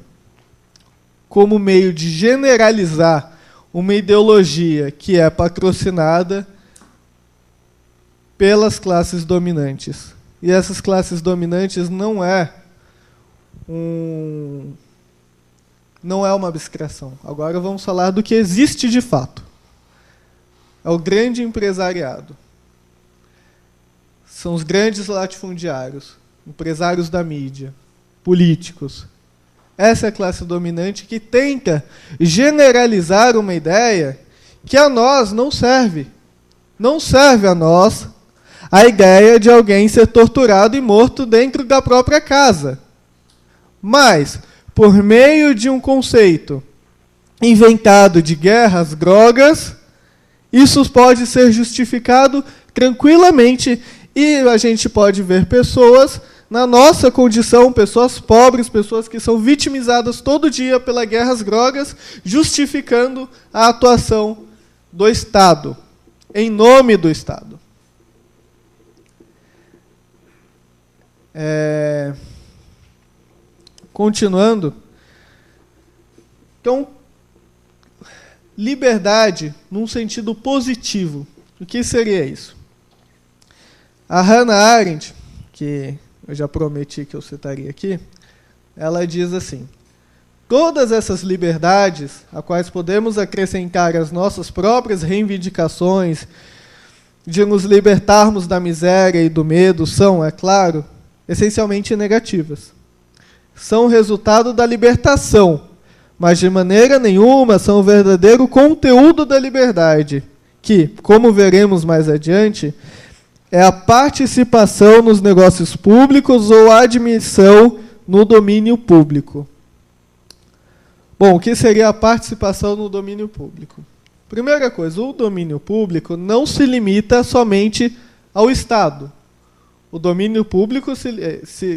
como meio de generalizar uma ideologia que é patrocinada pelas classes dominantes. E essas classes dominantes não é uma abstração. Agora vamos falar do que existe de fato. É o grande empresariado. São os grandes latifundiários, empresários da mídia. políticos. Essa é a classe dominante que tenta generalizar uma ideia que a nós não serve. Não serve a nós a ideia de alguém ser torturado e morto dentro da própria casa. Mas, por meio de um conceito inventado de guerras, drogas, isso pode ser justificado tranquilamente e a gente pode ver pessoas na nossa condição, pessoas pobres, pessoas que são vitimizadas todo dia pelas guerras, drogas, justificando a atuação do Estado, em nome do Estado. Continuando. Então, liberdade num sentido positivo. O que seria isso? A Hannah Arendt, que eu já prometi que eu citaria aqui, ela diz assim: todas essas liberdades, a quais podemos acrescentar as nossas próprias reivindicações de nos libertarmos da miséria e do medo, são, é claro, essencialmente negativas. São resultado da libertação, mas de maneira nenhuma são o verdadeiro conteúdo da liberdade, que, como veremos mais adiante, é a participação nos negócios públicos ou a admissão no domínio público. Bom, o que seria a participação no domínio público? Primeira coisa, o domínio público não se limita somente ao Estado. O domínio público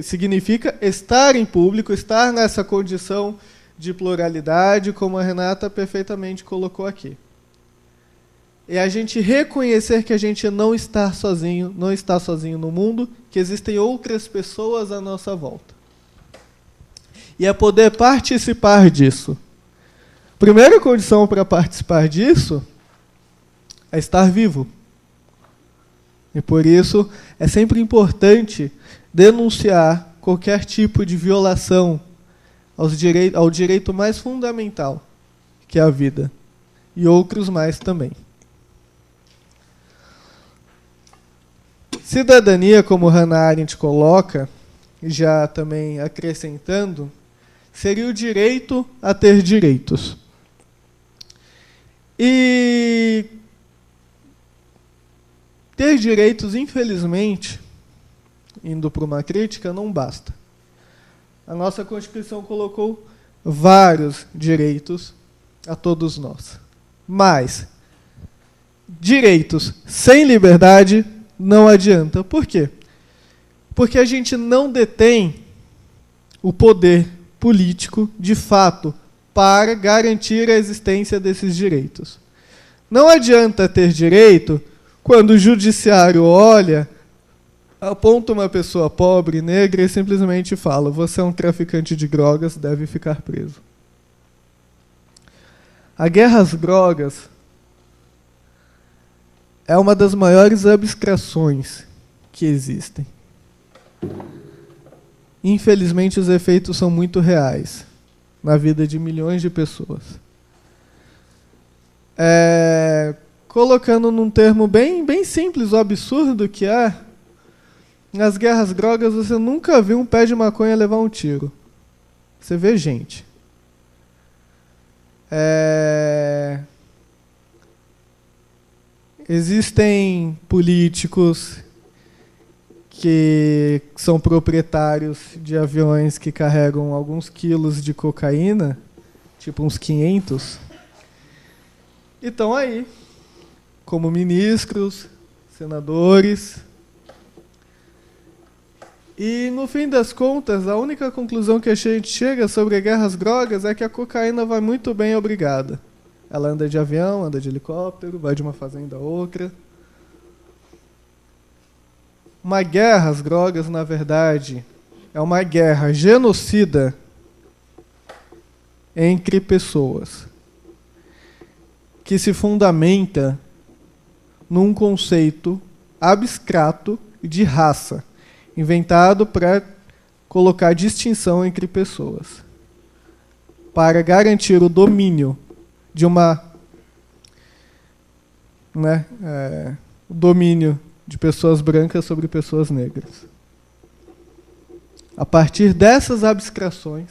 significa estar em público, estar nessa condição de pluralidade, como a Renata perfeitamente colocou aqui. É a gente reconhecer que a gente não está sozinho no mundo, que existem outras pessoas à nossa volta. E é poder participar disso. Primeira condição para participar disso é estar vivo. E por isso é sempre importante denunciar qualquer tipo de violação ao direito mais fundamental, que é a vida, e outros mais também. Cidadania, como Hannah Arendt coloca, já também acrescentando, seria o direito a ter direitos. E ter direitos, infelizmente, indo para uma crítica, não basta. A nossa Constituição colocou vários direitos a todos nós. Mas direitos sem liberdade não adianta. Por quê? Porque a gente não detém o poder político, de fato, para garantir a existência desses direitos. Não adianta ter direito quando o judiciário olha, aponta uma pessoa pobre, negra, e simplesmente fala: você é um traficante de drogas, deve ficar preso. A guerra às drogas é uma das maiores abstrações que existem. Infelizmente, os efeitos são muito reais na vida de milhões de pessoas. Colocando num termo bem simples, o absurdo que é, nas guerras às drogas você nunca viu um pé de maconha levar um tiro. Você vê gente. Existem políticos que são proprietários de aviões que carregam alguns quilos de cocaína, tipo uns 500, e estão aí, como ministros, senadores. E, no fim das contas, a única conclusão que a gente chega sobre a guerra às drogas é que a cocaína vai muito bem, obrigada. Ela anda de avião, anda de helicóptero, vai de uma fazenda a outra. Uma guerra às drogas, na verdade, é uma guerra genocida entre pessoas, que se fundamenta num conceito abstrato de raça, inventado para colocar distinção entre pessoas, para garantir o domínio de uma, o domínio de pessoas brancas sobre pessoas negras. a partir dessas abstrações,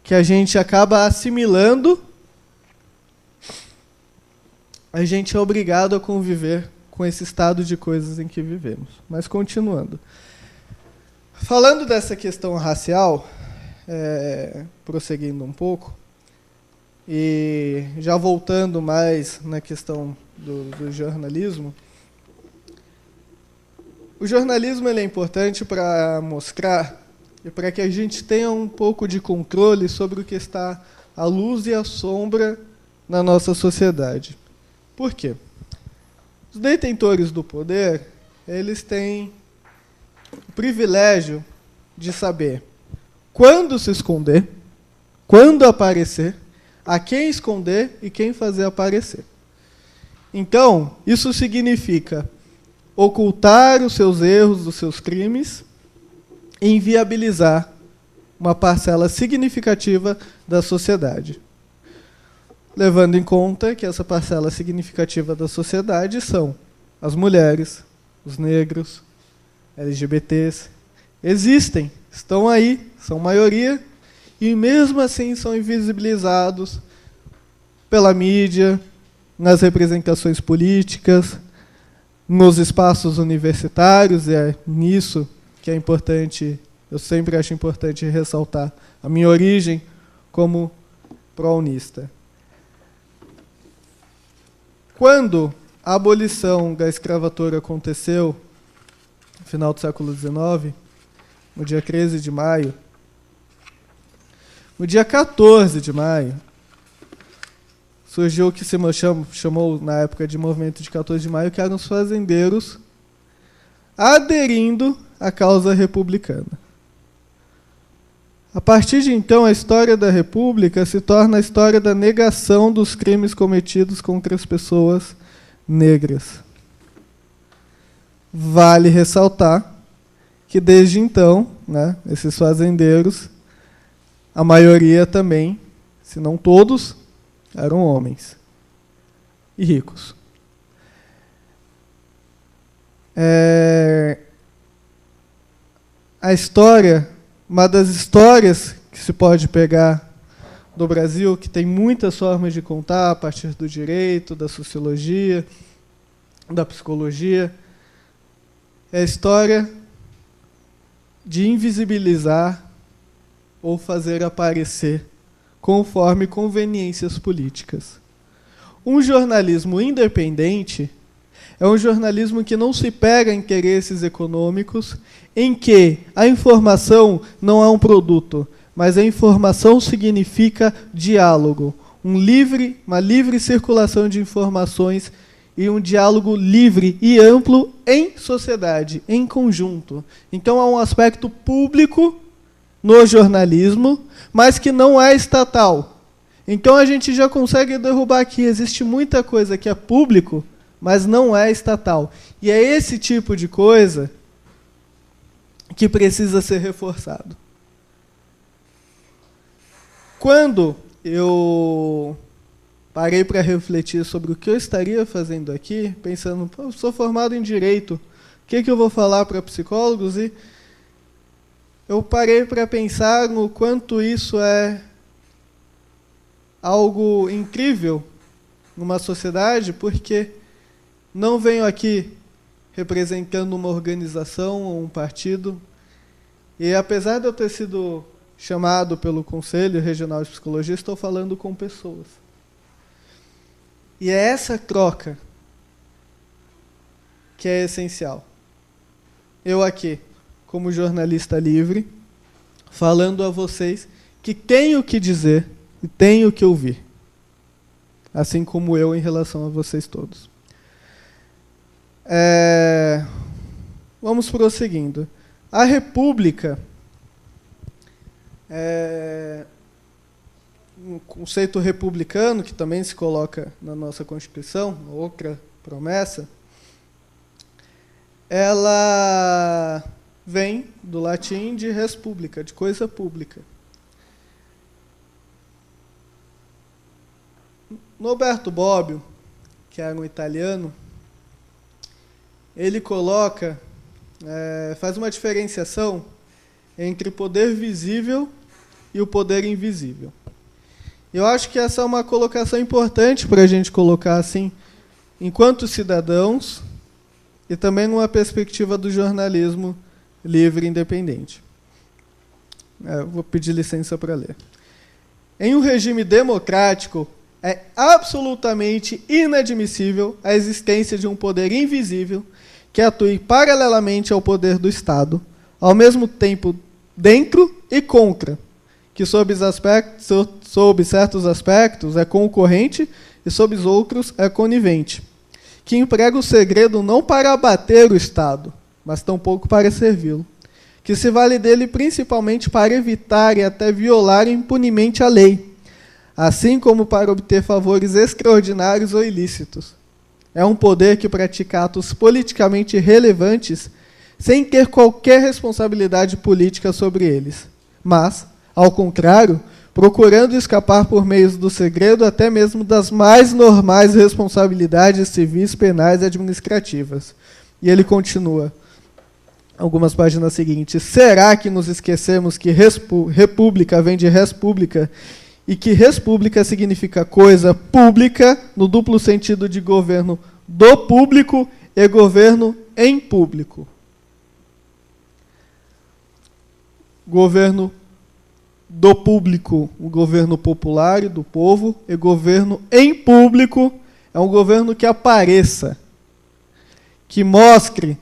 que a gente acaba assimilando, a gente é obrigado a conviver com esse estado de coisas em que vivemos. Mas continuando. Falando dessa questão racial, prosseguindo um pouco, e já voltando mais na questão do jornalismo, o jornalismo ele é importante para mostrar e para que a gente tenha um pouco de controle sobre o que está à luz e à sombra na nossa sociedade. Por quê? Os detentores do poder, eles têm o privilégio de saber quando se esconder, quando aparecer, a quem esconder e quem fazer aparecer. Então, isso significa ocultar os seus erros, os seus crimes, e inviabilizar uma parcela significativa da sociedade. Levando em conta que essa parcela significativa da sociedade são as mulheres, os negros, LGBTs. Existem, estão aí, são maioria, e mesmo assim são invisibilizados pela mídia, nas representações políticas, nos espaços universitários, e é nisso que é importante, eu sempre acho importante ressaltar a minha origem como pró-unista. Quando a abolição da escravatura aconteceu, no final do século XIX, no dia 13 de maio, no dia 14 de maio, surgiu o que se chamou na época de movimento de 14 de maio, que eram os fazendeiros aderindo à causa republicana. A partir de então, a história da República se torna a história da negação dos crimes cometidos contra as pessoas negras. Vale ressaltar que, desde então, esses fazendeiros, a maioria também, se não todos, eram homens e ricos. A história, uma das histórias que se pode pegar do Brasil, que tem muitas formas de contar, a partir do direito, da sociologia, da psicologia, é a história de invisibilizar ou fazer aparecer conforme conveniências políticas. Um jornalismo independente é um jornalismo que não se pega a interesses econômicos, em que a informação não é um produto, mas a informação significa diálogo, uma livre circulação de informações e um diálogo livre e amplo em sociedade, em conjunto. Então, há um aspecto público no jornalismo, mas que não é estatal. Então, a gente já consegue derrubar aqui. Existe muita coisa que é público, mas não é estatal. E é esse tipo de coisa que precisa ser reforçado. Quando eu parei para refletir sobre o que eu estaria fazendo aqui, pensando, eu sou formado em Direito, o que eu vou falar para psicólogos? E eu parei para pensar no quanto isso é algo incrível numa sociedade, porque não venho aqui representando uma organização ou um partido, e apesar de eu ter sido chamado pelo Conselho Regional de Psicologia, estou falando com pessoas. E é essa troca que é essencial. Eu aqui, como jornalista livre, falando a vocês que tenho o que dizer e tenho o que ouvir. Assim como eu em relação a vocês todos. Vamos prosseguindo. A República um conceito republicano, que também se coloca na nossa Constituição, outra promessa, ela vem do latim de res publica, de coisa pública. Norberto Bobbio, que era um italiano, ele coloca, faz uma diferenciação entre poder visível e o poder invisível. Eu acho que essa é uma colocação importante para a gente colocar assim, enquanto cidadãos, e também numa perspectiva do jornalismo livre e independente. Vou pedir licença para ler. Em um regime democrático, é absolutamente inadmissível a existência de um poder invisível que atue paralelamente ao poder do Estado, ao mesmo tempo dentro e contra, que sob certos aspectos é concorrente e sob os outros é conivente, que emprega o segredo não para abater o Estado, mas tampouco para servi-lo, que se vale dele principalmente para evitar e até violar impunemente a lei, assim como para obter favores extraordinários ou ilícitos. É um poder que pratica atos politicamente relevantes sem ter qualquer responsabilidade política sobre eles, mas, ao contrário, procurando escapar por meios do segredo até mesmo das mais normais responsabilidades civis, penais e administrativas. E ele continua, algumas páginas seguintes: será que nos esquecemos que república vem de res publica e que res publica significa coisa pública, no duplo sentido de governo do público e governo em público? Governo do público, o governo popular e do povo, e governo em público é um governo que apareça, que mostre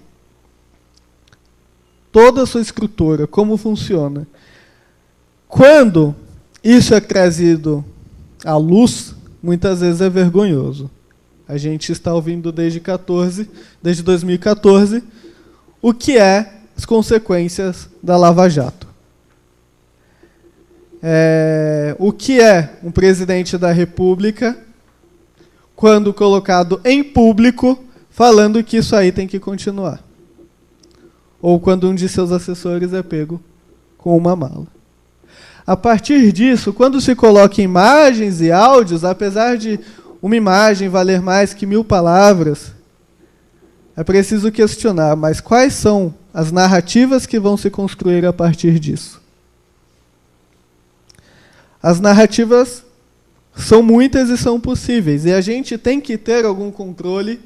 toda a sua estrutura, como funciona. Quando isso é trazido à luz, muitas vezes é vergonhoso. A gente está ouvindo desde 2014, o que é as consequências da Lava Jato. O que é um presidente da República, quando colocado em público, falando que isso aí tem que continuar. Ou quando um de seus assessores é pego com uma mala. A partir disso, quando se coloca imagens e áudios, apesar de uma imagem valer mais que 1000 palavras, é preciso questionar, mas quais são as narrativas que vão se construir a partir disso? As narrativas são muitas e são possíveis, e a gente tem que ter algum controle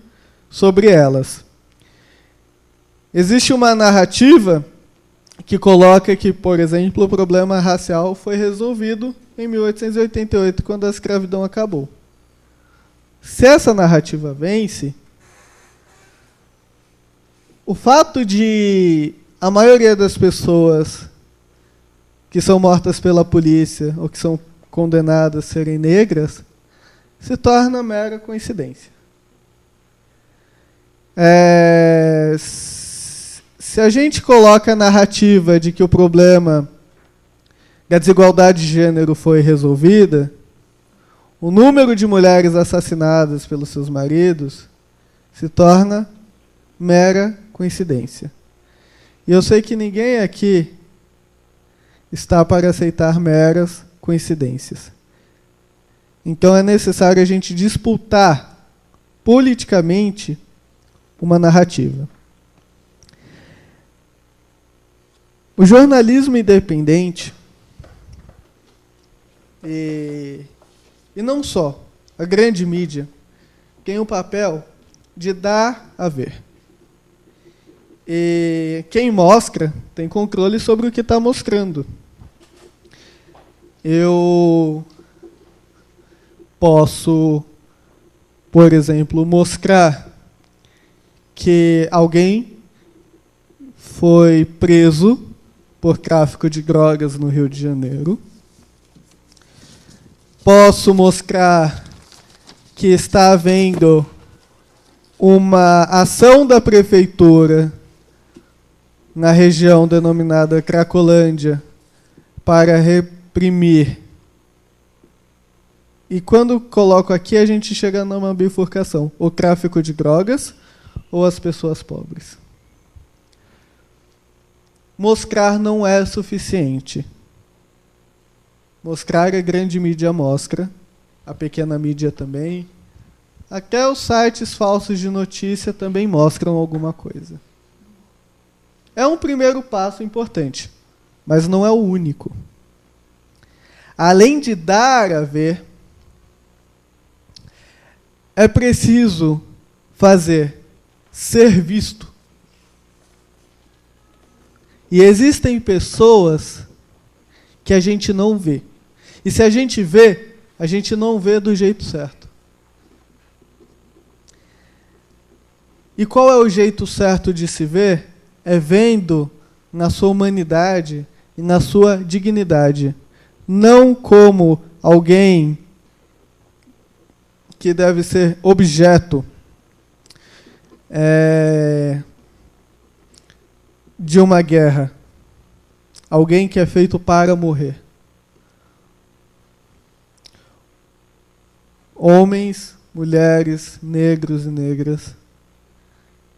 sobre elas. Existe uma narrativa que coloca que, por exemplo, o problema racial foi resolvido em 1888, quando a escravidão acabou. Se essa narrativa vence, o fato de a maioria das pessoas que são mortas pela polícia ou que são condenadas a serem negras se torna mera coincidência. Se a gente coloca a narrativa de que o problema da desigualdade de gênero foi resolvida, o número de mulheres assassinadas pelos seus maridos se torna mera coincidência. E eu sei que ninguém aqui está para aceitar meras coincidências. Então é necessário a gente disputar politicamente uma narrativa. O jornalismo independente, e não só, a grande mídia, tem o papel de dar a ver. E quem mostra tem controle sobre o que está mostrando. Eu posso, por exemplo, mostrar que alguém foi preso por tráfico de drogas no Rio de Janeiro. Posso mostrar que está havendo uma ação da prefeitura na região denominada Cracolândia para reprimir. E quando coloco aqui, a gente chega numa bifurcação: o tráfico de drogas ou as pessoas pobres. Mostrar não é suficiente. Mostrar, a grande mídia mostra, a pequena mídia também. Até os sites falsos de notícia também mostram alguma coisa. É um primeiro passo importante, mas não é o único. Além de dar a ver, é preciso fazer ser visto. E existem pessoas que a gente não vê. E se a gente vê, a gente não vê do jeito certo. E qual é o jeito certo de se ver? É vendo na sua humanidade e na sua dignidade. Não como alguém que deve ser objeto de uma guerra. Alguém que é feito para morrer. Homens, mulheres, negros e negras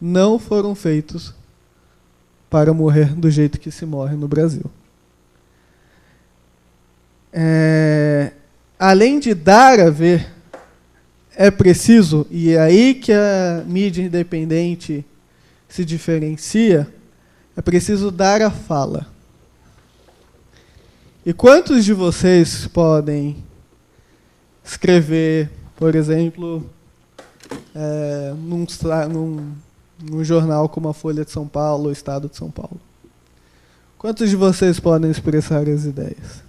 não foram feitos para morrer do jeito que se morre no Brasil. Além de dar a ver, é preciso, e é aí que a mídia independente se diferencia, é preciso dar a fala. E quantos de vocês podem escrever, por exemplo, num jornal como a Folha de São Paulo, ou Estado de São Paulo? Quantos de vocês podem expressar as ideias?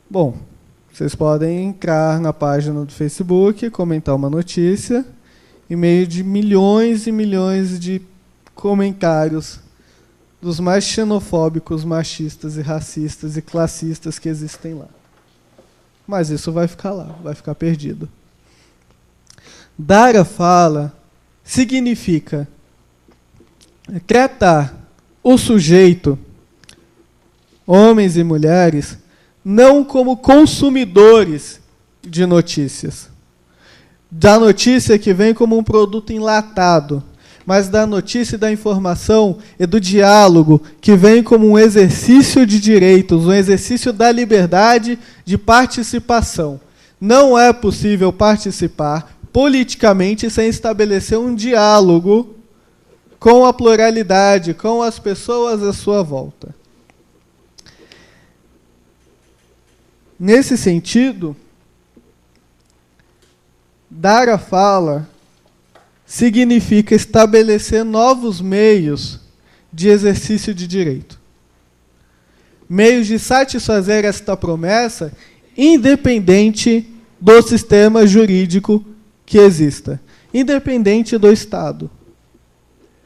Bom, vocês podem entrar na página do Facebook, comentar uma notícia, em meio de milhões e milhões de comentários dos mais xenofóbicos, machistas e racistas e classistas que existem lá. Mas isso vai ficar lá, vai ficar perdido. Dar a fala significa tratar o sujeito, homens e mulheres, não como consumidores de notícias. Da notícia que vem como um produto enlatado, mas da notícia e da informação e do diálogo que vem como um exercício de direitos, um exercício da liberdade de participação. Não é possível participar politicamente sem estabelecer um diálogo com a pluralidade, com as pessoas à sua volta. Nesse sentido, dar a fala significa estabelecer novos meios de exercício de direito. Meios de satisfazer esta promessa, independente do sistema jurídico que exista, independente do Estado.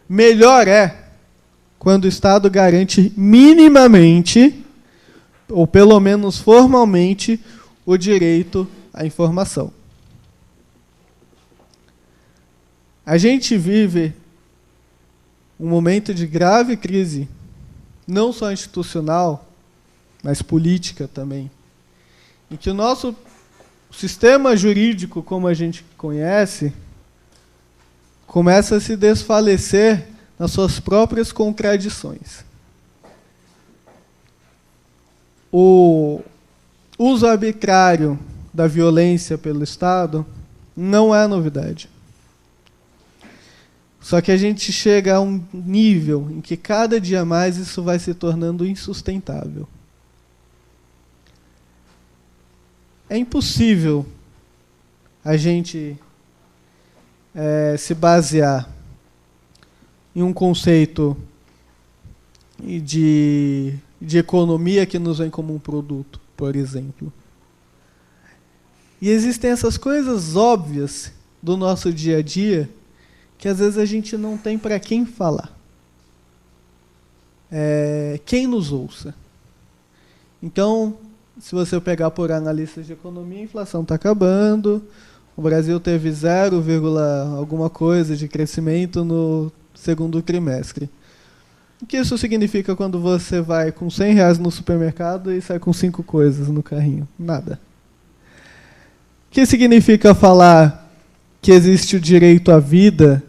Melhor é quando o Estado garante minimamente, ou pelo menos formalmente, o direito à informação. A gente vive um momento de grave crise, não só institucional, mas política também, em que o nosso sistema jurídico, como a gente conhece, começa a se desfalecer nas suas próprias contradições. O uso arbitrário da violência pelo Estado não é novidade. Só que a gente chega a um nível em que cada dia mais isso vai se tornando insustentável. É impossível a gente se basear em um conceito de economia que nos vem como um produto, por exemplo. E existem essas coisas óbvias do nosso dia a dia que às vezes a gente não tem para quem falar. Quem nos ouça. Então, se você pegar por analistas de economia, a inflação está acabando, o Brasil teve 0, alguma coisa de crescimento no segundo trimestre. O que isso significa quando você vai com R$100 no supermercado e sai com 5 coisas no carrinho? Nada. O que significa falar que existe o direito à vida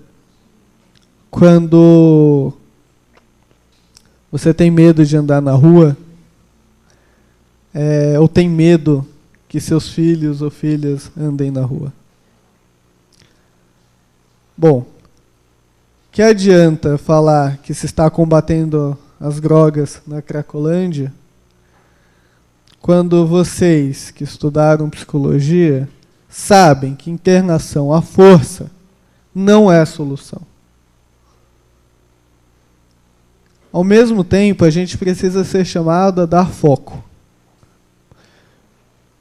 quando você tem medo de andar na rua, ou tem medo que seus filhos ou filhas andem na rua? Bom, que adianta falar que se está combatendo as drogas na Cracolândia, quando vocês que estudaram psicologia sabem que internação à força não é a solução. Ao mesmo tempo, a gente precisa ser chamado a dar foco.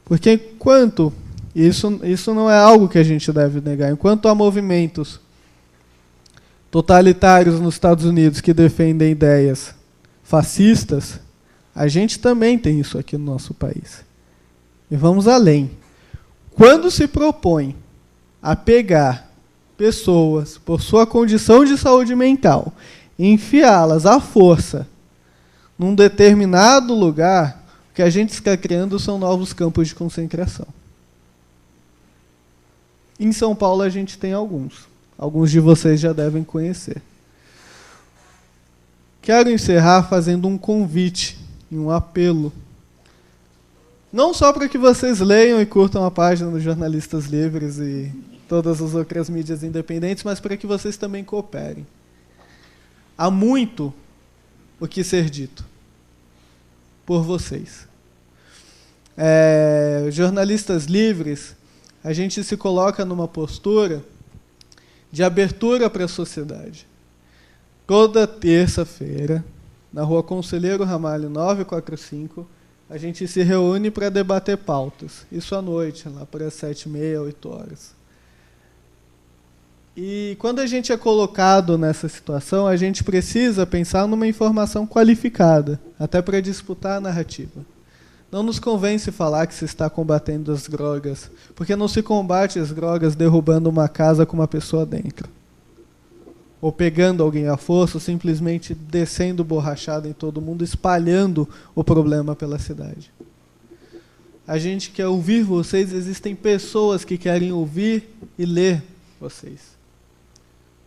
Porque enquanto, isso não é algo que a gente deve negar, enquanto há movimentos totalitários nos Estados Unidos que defendem ideias fascistas, a gente também tem isso aqui no nosso país. E vamos além. Quando se propõe a pegar pessoas por sua condição de saúde mental e enfiá-las à força num determinado lugar, o que a gente está criando são novos campos de concentração. Em São Paulo a gente tem alguns. Alguns de vocês já devem conhecer. Quero encerrar fazendo um convite e um apelo. Não só para que vocês leiam e curtam a página dos Jornalistas Livres e todas as outras mídias independentes, mas para que vocês também cooperem. Há muito o que ser dito por vocês. Jornalistas Livres, a gente se coloca numa postura de abertura para a sociedade. Toda terça-feira, na Rua Conselheiro Ramalho 945, a gente se reúne para debater pautas. Isso à noite, lá para as 7h30, 8 horas. E quando a gente é colocado nessa situação, a gente precisa pensar numa informação qualificada, até para disputar a narrativa. Não nos convence falar que se está combatendo as drogas, porque não se combate as drogas derrubando uma casa com uma pessoa dentro. Ou pegando alguém à força, ou simplesmente descendo borrachada em todo mundo, espalhando o problema pela cidade. A gente quer ouvir vocês, existem pessoas que querem ouvir e ler vocês.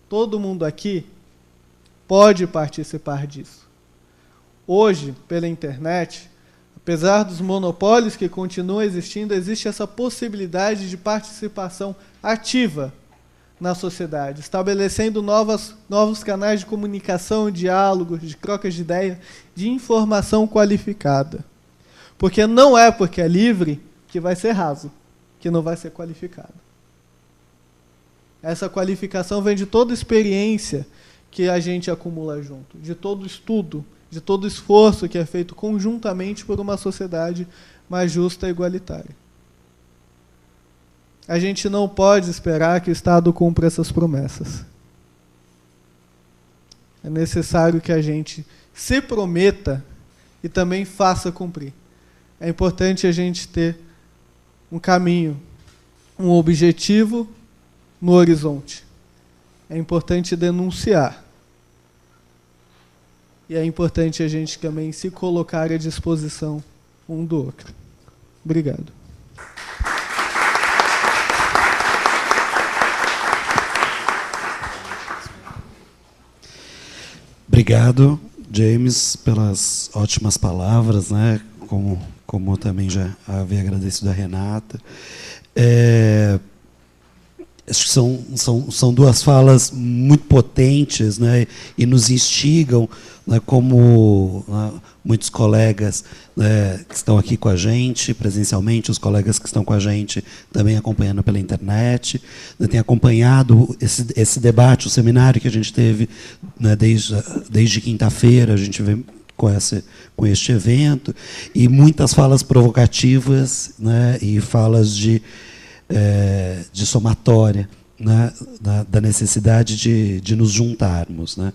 Todo mundo aqui pode participar disso. Hoje, pela internet, apesar dos monopólios que continuam existindo, existe essa possibilidade de participação ativa na sociedade, estabelecendo novos canais de comunicação, diálogos, de trocas de ideia, de informação qualificada. Porque não é porque é livre que vai ser raso, que não vai ser qualificado. Essa qualificação vem de toda experiência que a gente acumula junto, de todo estudo, de todo esforço que é feito conjuntamente por uma sociedade mais justa e igualitária. A gente não pode esperar que o Estado cumpra essas promessas. É necessário que a gente se prometa e também faça cumprir. É importante a gente ter um caminho, um objetivo no horizonte. É importante denunciar. E é importante a gente também se colocar à disposição um do outro. Obrigado. Obrigado, James, pelas ótimas palavras, né? Como também já havia agradecido a Renata. Acho que são duas falas muito potentes, né, e nos instigam, né, como muitos colegas, né, que estão aqui com a gente presencialmente, os colegas que estão com a gente também acompanhando pela internet, né, têm acompanhado esse debate, o seminário que a gente teve, né, desde quinta-feira, a gente vem com este evento, e muitas falas provocativas, né, e falas de somatória, né, da necessidade de nos juntarmos, né,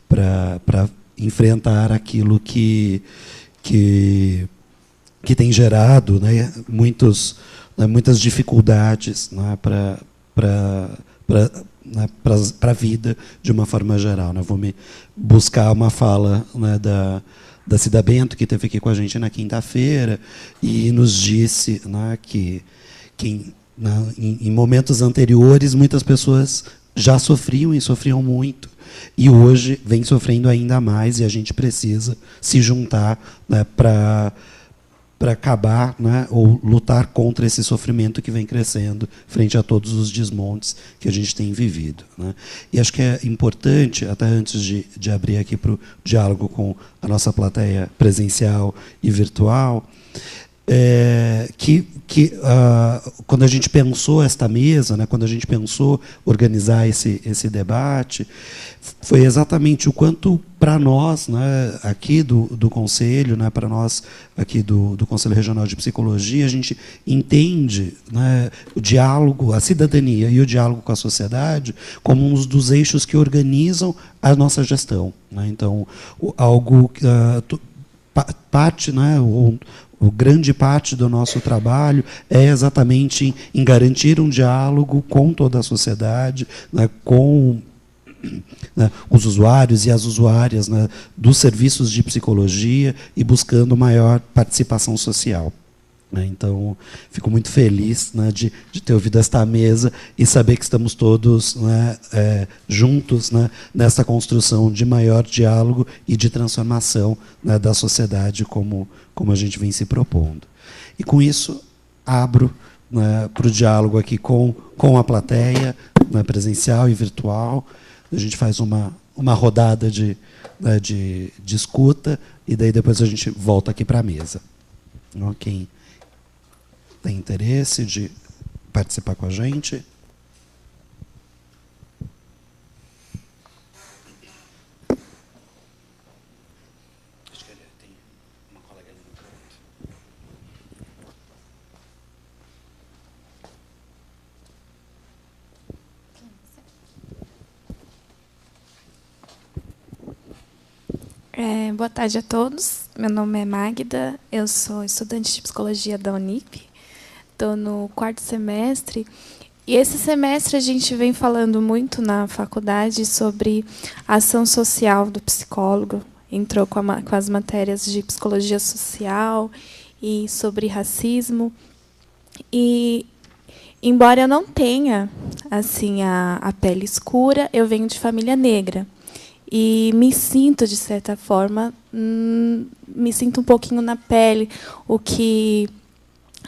para enfrentar aquilo que tem gerado, né, muitas dificuldades, né, para a vida de uma forma geral. Né. Vou me buscar uma fala, né, da Cida Bento, que esteve aqui com a gente na quinta-feira, e nos disse, né, que em momentos anteriores, muitas pessoas já sofriam e sofriam muito, e hoje vem sofrendo ainda mais, e a gente precisa se juntar, né, para para acabar, né, ou lutar contra esse sofrimento que vem crescendo frente a todos os desmontes que a gente tem vivido, né. E acho que é importante, até antes de abrir aqui para o diálogo com a nossa plateia presencial e virtual, quando a gente pensou esta mesa, né, quando a gente pensou organizar esse debate, foi exatamente o quanto para nós, né, aqui do Conselho, né, para nós aqui do Conselho Regional de Psicologia, a gente entende, né, o diálogo, a cidadania e o diálogo com a sociedade como um dos eixos que organizam a nossa gestão, né. Então, algo parte, né, o grande parte do nosso trabalho é exatamente em garantir um diálogo com toda a sociedade, né, com, né, os usuários e as usuárias, né, dos serviços de psicologia e buscando maior participação social, né. Então, fico muito feliz, né, de ter ouvido esta mesa e saber que estamos todos, né, juntos, né, nessa construção de maior diálogo e de transformação, né, da sociedade como a gente vem se propondo. E, com isso, abro, né, para o diálogo aqui com a plateia, né, presencial e virtual. A gente faz uma rodada de escuta e daí depois a gente volta aqui para a mesa. Então, quem tem interesse de participar com a gente? Acho que tem uma colega ali no canto. Boa tarde a todos. Meu nome é Magda, eu sou estudante de psicologia da Unip, estou no 4º semestre, e esse semestre a gente vem falando muito na faculdade sobre a ação social do psicólogo. Entrou com as matérias de psicologia social e sobre racismo. E, embora eu não tenha assim a pele escura, eu venho de família negra. E me sinto, de certa forma, me sinto um pouquinho na pele o que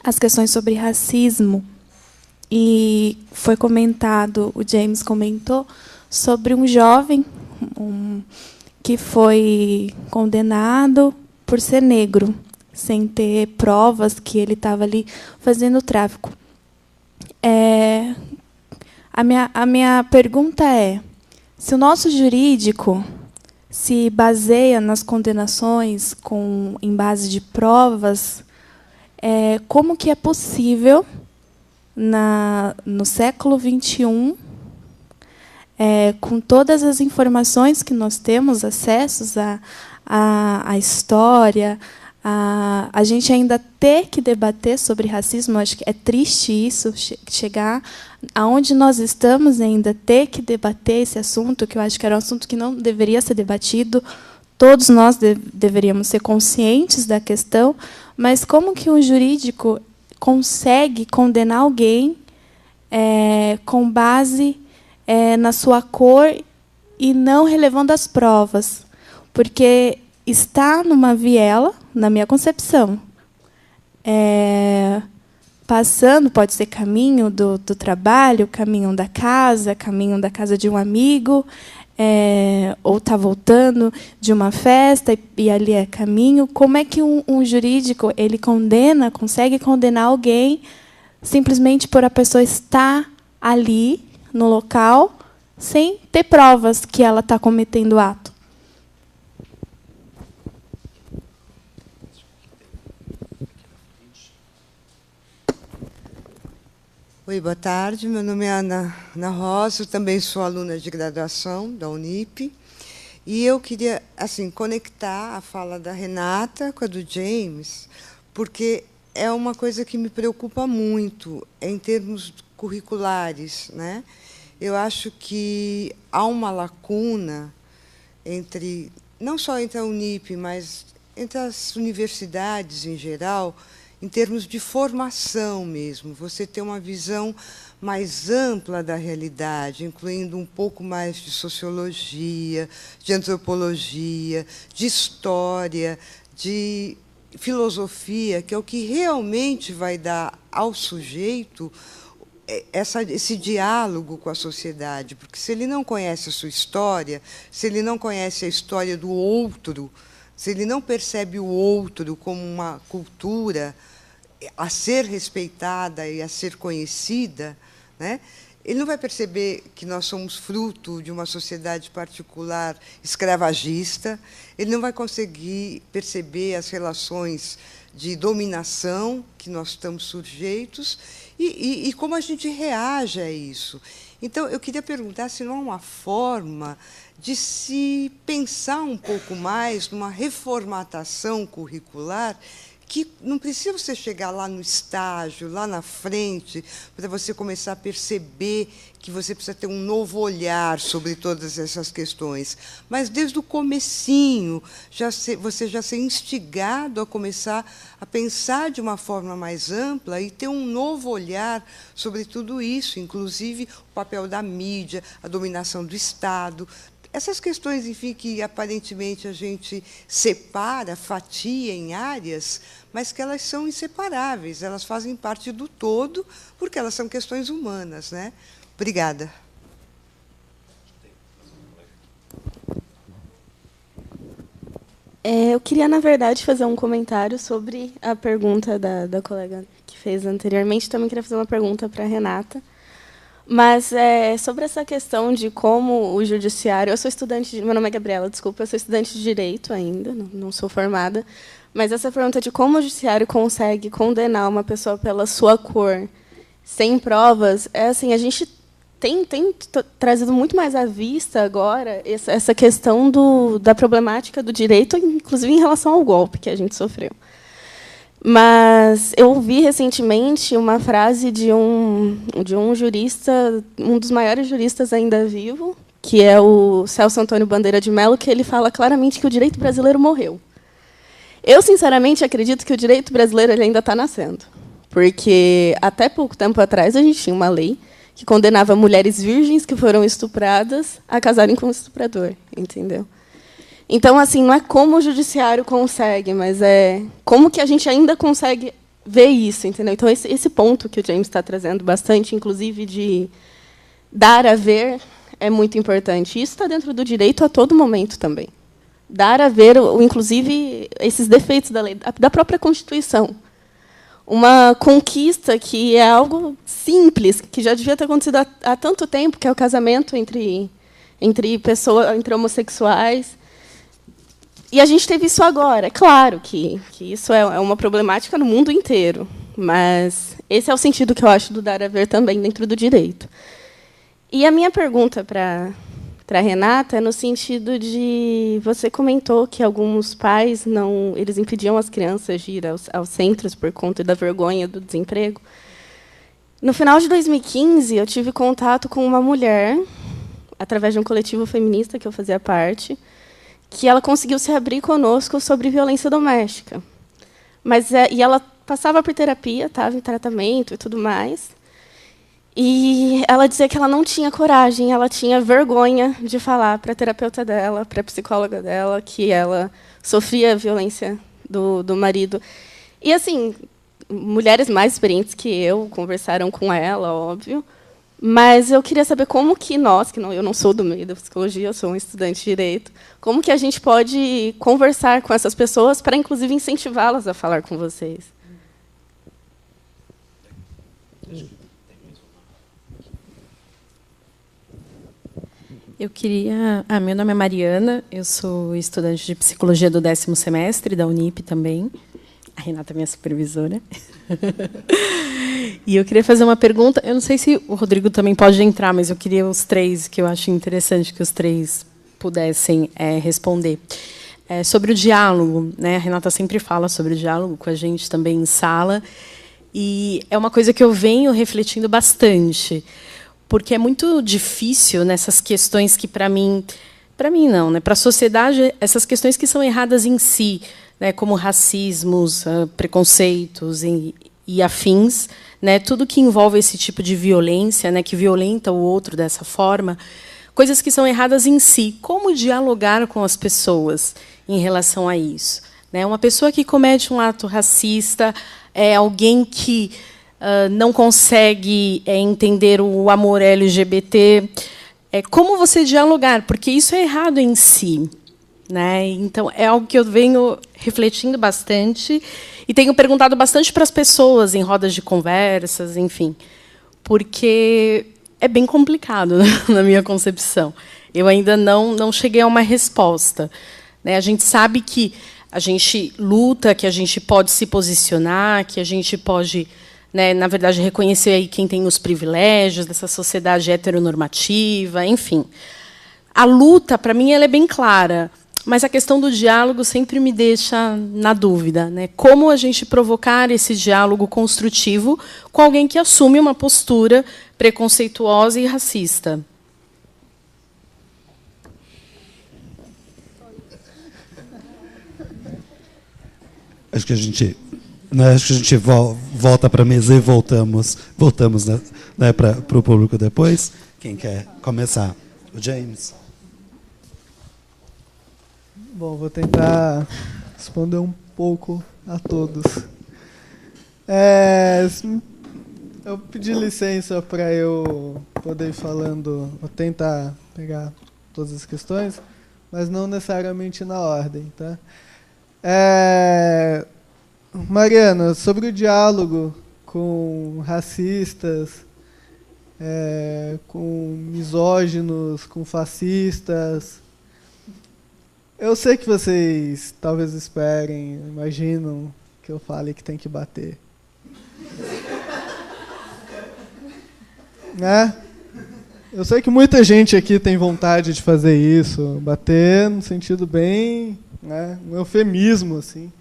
as questões sobre racismo. E foi comentado, o James comentou, sobre um jovem que foi condenado por ser negro, sem ter provas que ele estava ali fazendo tráfico. A minha pergunta é: se o nosso jurídico se baseia nas condenações em base de provas, como que é possível, no século XXI, com todas as informações que nós temos acessos à história, a gente ainda ter que debater sobre racismo? Acho que é triste isso, chegar aonde nós estamos, ainda ter que debater esse assunto, que eu acho que era um assunto que não deveria ser debatido. Todos nós deveríamos ser conscientes da questão, mas como que um jurídico consegue condenar alguém com base na sua cor e não relevando as provas? Porque está numa viela, na minha concepção, passando, pode ser caminho do trabalho, caminho da casa de um amigo, ou está voltando de uma festa e ali é caminho. Como é que um jurídico ele consegue condenar alguém simplesmente por a pessoa estar ali no local sem ter provas que ela está cometendo o ato? Oi, boa tarde. Meu nome é Ana Rosa, eu também sou aluna de graduação da Unip. E eu queria conectar a fala da Renata com a do James, porque é uma coisa que me preocupa muito em termos curriculares, né? Eu acho que há uma lacuna não só entre a Unip, mas entre as universidades em geral, em termos de formação mesmo, você ter uma visão mais ampla da realidade, incluindo um pouco mais de sociologia, de antropologia, de história, de filosofia, que é o que realmente vai dar ao sujeito esse diálogo com a sociedade, porque se ele não conhece a sua história, se ele não conhece a história do outro, se ele não percebe o outro como uma cultura a ser respeitada e a ser conhecida, né, ele não vai perceber que nós somos fruto de uma sociedade particular escravagista, ele não vai conseguir perceber as relações de dominação que nós estamos sujeitos e como a gente reage a isso. Então, eu queria perguntar se não há uma forma de se pensar um pouco mais numa reformatação curricular, que não precisa você chegar lá no estágio, lá na frente, para você começar a perceber que você precisa ter um novo olhar sobre todas essas questões. Mas, desde o comecinho, você já ser instigado a começar a pensar de uma forma mais ampla e ter um novo olhar sobre tudo isso, inclusive o papel da mídia, a dominação do Estado. Essas questões, enfim, que aparentemente a gente separa, fatia em áreas, mas que elas são inseparáveis, elas fazem parte do todo, porque elas são questões humanas, né? Obrigada. Eu queria, na verdade, fazer um comentário sobre a pergunta da colega que fez anteriormente. Também queria fazer uma pergunta para a Renata. Mas sobre essa questão de como o judiciário... Eu sou estudante... Meu nome é Gabriela, desculpa. Eu sou estudante de Direito ainda, não sou formada. Mas essa pergunta de como o judiciário consegue condenar uma pessoa pela sua cor sem provas, assim, a gente tem trazido muito mais à vista agora essa questão da problemática do direito, inclusive em relação ao golpe que a gente sofreu. Mas eu ouvi recentemente uma frase de um jurista, um dos maiores juristas ainda vivo, que é o Celso Antônio Bandeira de Mello, que ele fala claramente que o direito brasileiro morreu. Eu, sinceramente, acredito que o direito brasileiro ele ainda está nascendo, porque até pouco tempo atrás a gente tinha uma lei que condenava mulheres virgens que foram estupradas a casarem com um estuprador, entendeu? Então, assim, não é como o judiciário consegue, mas é como que a gente ainda consegue ver isso, entendeu? Então, esse ponto que o James está trazendo bastante, inclusive, de dar a ver, é muito importante. Isso está dentro do direito a todo momento também. Dar a ver, inclusive, esses defeitos da lei, da própria Constituição. Uma conquista que é algo simples, que já devia ter acontecido há tanto tempo, que é o casamento entre homossexuais. E a gente teve isso agora. É claro que isso é uma problemática no mundo inteiro, mas esse é o sentido que eu acho do dar a ver também dentro do direito. E a minha pergunta para a Renata é no sentido de... Você comentou que alguns pais eles impediam as crianças de ir aos centros por conta da vergonha do desemprego. No final de 2015, eu tive contato com uma mulher, através de um coletivo feminista que eu fazia parte, que ela conseguiu se abrir conosco sobre violência doméstica. E ela passava por terapia, estava em tratamento e tudo mais. E ela dizia que ela não tinha coragem, ela tinha vergonha de falar para a terapeuta dela, para a psicóloga dela, que ela sofria violência do marido. E, assim, mulheres mais experientes que eu conversaram com ela, óbvio. Mas eu queria saber como que nós, eu não sou do meio da psicologia, eu sou um estudante de direito, como que a gente pode conversar com essas pessoas para, inclusive, incentivá-las a falar com vocês. Eu queria... meu nome é Mariana, eu sou estudante de psicologia do 10º semestre, da Unip também. A Renata é minha supervisora. E eu queria fazer uma pergunta. Eu não sei se o Rodrigo também pode entrar, mas eu queria os três, que eu acho interessante que os três pudessem responder. Sobre o diálogo, né? A Renata sempre fala sobre o diálogo com a gente também em sala. E é uma coisa que eu venho refletindo bastante, porque é muito difícil nessas questões que, para mim não, né? Para a sociedade, essas questões que são erradas em si, né? Como racismos, preconceitos e afins, né? Tudo que envolve esse tipo de violência, né? Que violenta o outro dessa forma, coisas que são erradas em si. Como dialogar com as pessoas em relação a isso? né? Uma pessoa que comete um ato racista é alguém que não consegue entender o amor LGBT. Como você dialogar? Porque isso é errado em si, né? Então, é algo que eu venho refletindo bastante e tenho perguntado bastante para as pessoas em rodas de conversas, enfim, porque é bem complicado, né, na minha concepção. Eu ainda não cheguei a uma resposta, né? A gente sabe que a gente luta, que a gente pode se posicionar, que a gente pode, né, na verdade, reconhecer aí quem tem os privilégios dessa sociedade heteronormativa, enfim. A luta, para mim, ela é bem clara, mas a questão do diálogo sempre me deixa na dúvida, né? Como a gente provocar esse diálogo construtivo com alguém que assume uma postura preconceituosa e racista? Acho que a gente volta para a mesa e voltamos, né, para o público depois. Quem quer começar? O James. Bom, vou tentar responder um pouco a todos. Eu pedi licença para eu poder ir falando, vou tentar pegar todas as questões, mas não necessariamente na ordem, tá? Mariana, sobre o diálogo com racistas, com misóginos, com fascistas, eu sei que vocês talvez esperem, imaginam que eu fale que tem que bater. Né? Eu sei que muita gente aqui tem vontade de fazer isso, bater no sentido bem, né, um eufemismo, assim.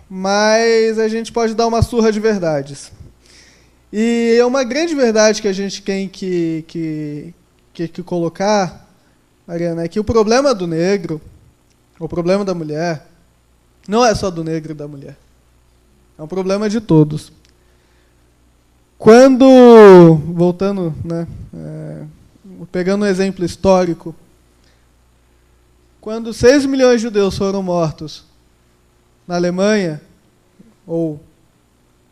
Mas a gente pode dar uma surra de verdades. E é uma grande verdade que a gente tem que colocar, Mariana, é que o problema do negro, o problema da mulher, não é só do negro e da mulher. É um problema de todos. Quando, voltando, né, pegando um exemplo histórico, quando 6 milhões de judeus foram mortos na Alemanha, ou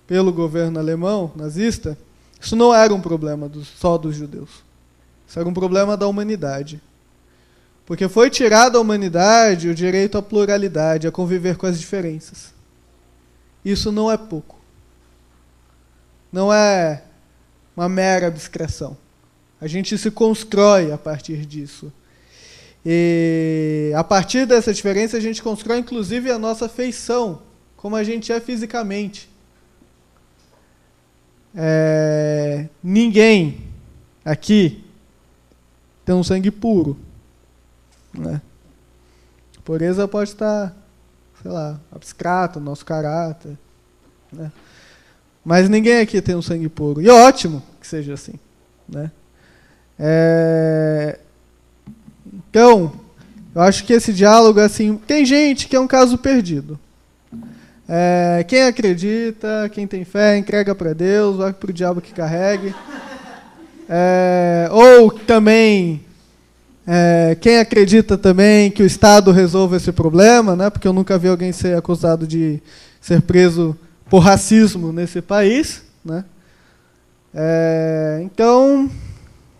pelo governo alemão nazista, isso não era um problema só dos judeus. Isso era um problema da humanidade. Porque foi tirado à humanidade o direito à pluralidade, a conviver com as diferenças. Isso não é pouco. Não é uma mera abstração. A gente se constrói a partir disso. E a partir dessa diferença a gente constrói inclusive a nossa feição, como a gente é fisicamente. Ninguém aqui tem um sangue puro, né? A pureza pode estar, sei lá, abstrato, nosso caráter, né? Mas ninguém aqui tem um sangue puro. E é ótimo que seja assim, né? Então, eu acho que esse diálogo, assim, tem gente que é um caso perdido. Quem acredita, quem tem fé, entrega para Deus, vai para o diabo que carregue. Ou também, quem acredita também que o Estado resolva esse problema, né? Porque eu nunca vi alguém ser acusado de ser preso por racismo nesse país, né? Então,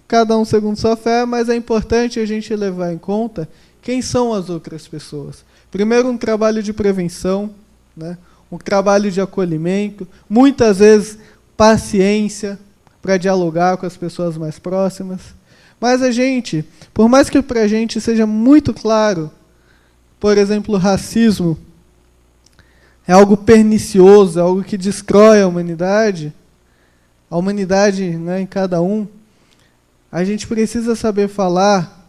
cada um segundo sua fé, mas é importante a gente levar em conta quem são as outras pessoas. Primeiro, um trabalho de prevenção, né? Um trabalho de acolhimento, muitas vezes paciência para dialogar com as pessoas mais próximas. Mas a gente, por mais que para a gente seja muito claro, por exemplo, o racismo é algo pernicioso, é algo que destrói a humanidade, né, em cada um, a gente precisa saber falar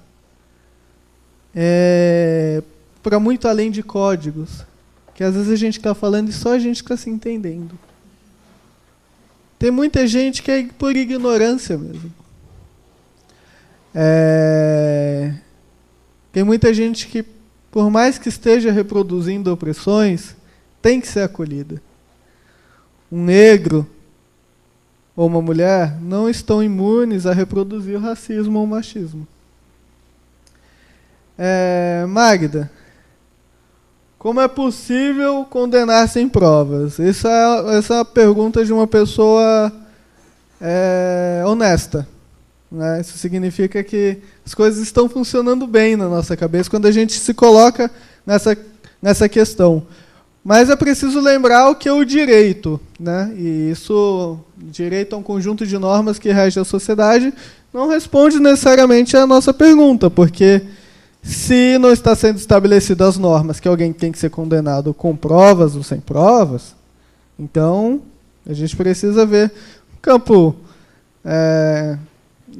para muito além de códigos, que às vezes a gente está falando e só a gente está se entendendo. Tem muita gente que é por ignorância mesmo. Tem muita gente que, por mais que esteja reproduzindo opressões, tem que ser acolhida. Um negro ou uma mulher não estão imunes a reproduzir o racismo ou o machismo. Magda, como é possível condenar sem provas? Essa é a pergunta de uma pessoa honesta. Né? Isso significa que as coisas estão funcionando bem na nossa cabeça quando a gente se coloca nessa questão. Mas é preciso lembrar o que é o direito. Né? E isso, direito é um conjunto de normas que rege a sociedade, não responde necessariamente à nossa pergunta, porque se não está sendo estabelecidas as normas que alguém tem que ser condenado com provas ou sem provas, então a gente precisa ver no campo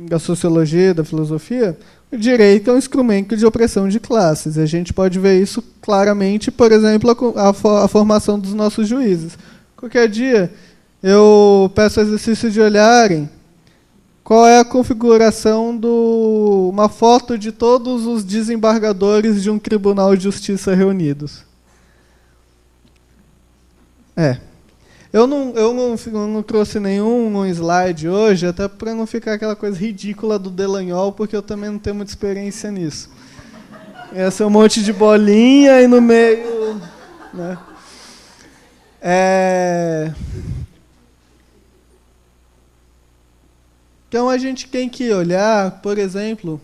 da sociologia, da filosofia, o direito é um instrumento de opressão de classes. A gente pode ver isso claramente, por exemplo, a formação dos nossos juízes. Qualquer dia eu peço o exercício de olharem qual é a configuração uma foto de todos os desembargadores de um tribunal de justiça reunidos. Eu não trouxe nenhum slide hoje, até para não ficar aquela coisa ridícula do Delanhol, porque eu também não tenho muita experiência nisso. Esse é um monte de bolinha e no meio... Né? Então a gente tem que olhar, por exemplo,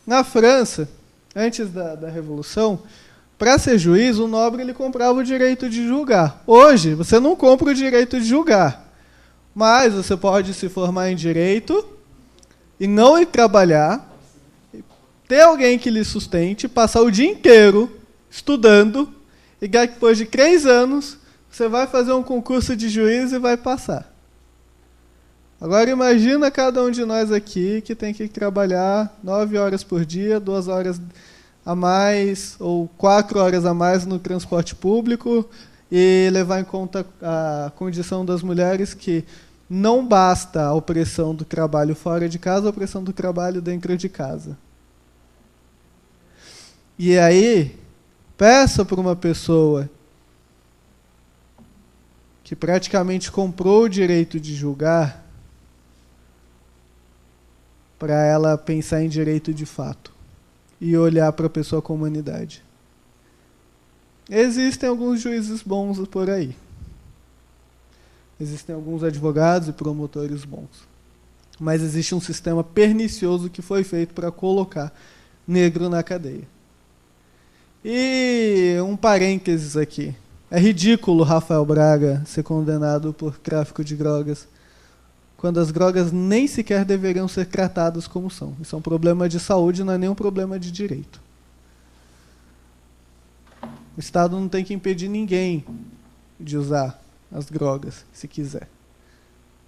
na França, antes da Revolução, para ser juiz, o nobre ele comprava o direito de julgar. Hoje, você não compra o direito de julgar, mas você pode se formar em direito e não ir trabalhar, ter alguém que lhe sustente, passar o dia inteiro estudando, e depois de 3 anos, você vai fazer um concurso de juiz e vai passar. Agora imagina cada um de nós aqui que tem que trabalhar 9 horas por dia, 2 horas a mais ou 4 horas a mais no transporte público e levar em conta a condição das mulheres, que não basta a opressão do trabalho fora de casa, a opressão do trabalho dentro de casa. E aí, peça para uma pessoa que praticamente comprou o direito de julgar, para ela pensar em direito de fato e olhar para a pessoa com humanidade. Existem alguns juízes bons por aí. Existem alguns advogados e promotores bons. Mas existe um sistema pernicioso que foi feito para colocar negro na cadeia. E um parênteses aqui. É ridículo Rafael Braga ser condenado por tráfico de drogas, quando as drogas nem sequer deveriam ser tratadas como são. Isso é um problema de saúde, não é nem um problema de direito. O Estado não tem que impedir ninguém de usar as drogas, se quiser.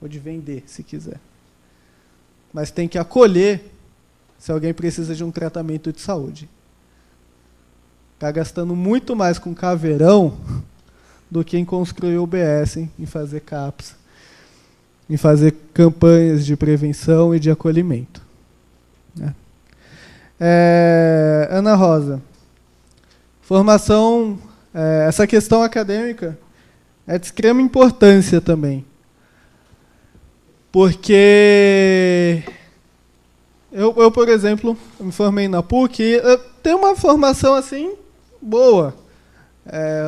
Ou de vender, se quiser. Mas tem que acolher se alguém precisa de um tratamento de saúde. Está gastando muito mais com caveirão do que em construir UBS, em fazer CAPS, em fazer campanhas de prevenção e de acolhimento. Ana Rosa, formação, essa questão acadêmica é de extrema importância também, porque eu, por exemplo, me formei na PUC e eu tenho uma formação assim boa,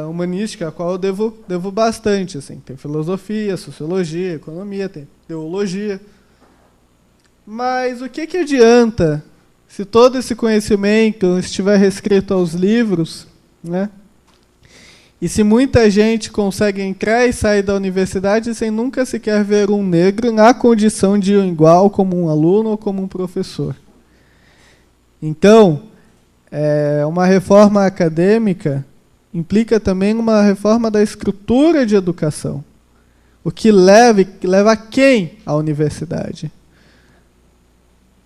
humanística, a qual eu devo bastante. Assim. Tem filosofia, sociologia, economia, tem teologia. Mas o que adianta se todo esse conhecimento estiver restrito aos livros, né? E se muita gente consegue entrar e sair da universidade sem nunca sequer ver um negro na condição de um igual, como um aluno ou como um professor? Então, uma reforma acadêmica implica também uma reforma da estrutura de educação. O que leva quem à universidade?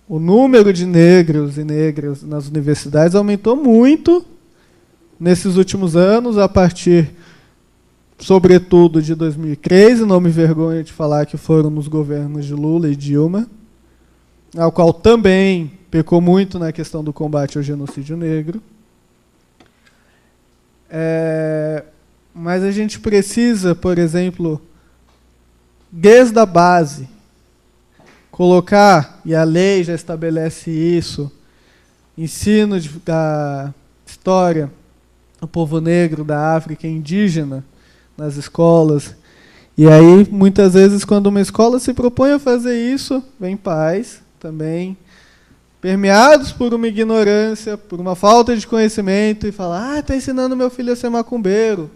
O número de negros e negras nas universidades aumentou muito nesses últimos anos, a partir, sobretudo, de 2013, não me vergonho de falar que foram nos governos de Lula e Dilma, ao qual também pecou muito na questão do combate ao genocídio negro. Mas a gente precisa, por exemplo, desde a base, colocar, e a lei já estabelece isso, ensino da história do povo negro, da África indígena nas escolas. E aí, muitas vezes, quando uma escola se propõe a fazer isso, vem pais também, permeados por uma ignorância, por uma falta de conhecimento, e fala, está ensinando meu filho a ser macumbeiro.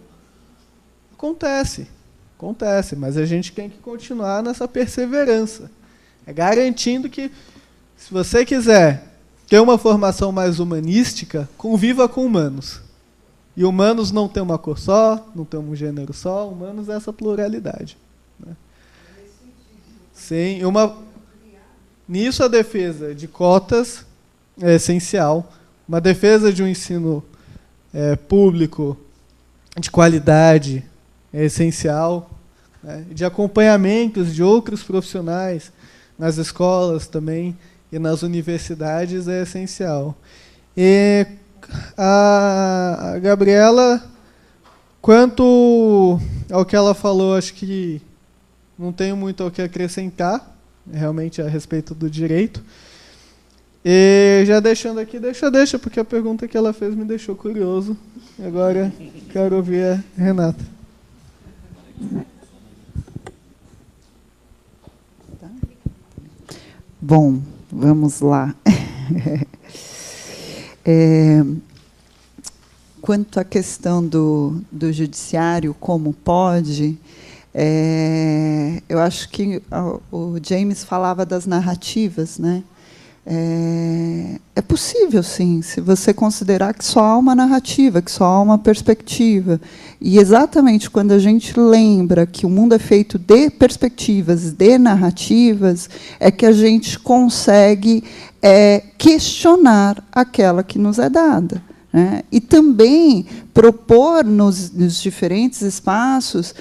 Acontece, mas a gente tem que continuar nessa perseverança. Garantindo que, se você quiser ter uma formação mais humanística, conviva com humanos. E humanos não tem uma cor só, não tem um gênero só, humanos é essa pluralidade. Né? Sim, nisso a defesa de cotas é essencial. Uma defesa de um ensino público de qualidade é essencial. Né? De acompanhamentos de outros profissionais nas escolas também e nas universidades é essencial. E a Gabriela, quanto ao que ela falou, acho que não tenho muito ao que acrescentar, realmente a respeito do direito. E já deixando aqui, deixa, porque a pergunta que ela fez me deixou curioso. Agora quero ouvir a Renata. Bom, vamos lá. Quanto à questão do judiciário, como pode, eu acho que o James falava das narrativas, né? É possível, sim, se você considerar que só há uma narrativa, que só há uma perspectiva. E exatamente quando a gente lembra que o mundo é feito de perspectivas, de narrativas, é que a gente consegue questionar aquela que nos é dada. Né? E também propor nos diferentes espaços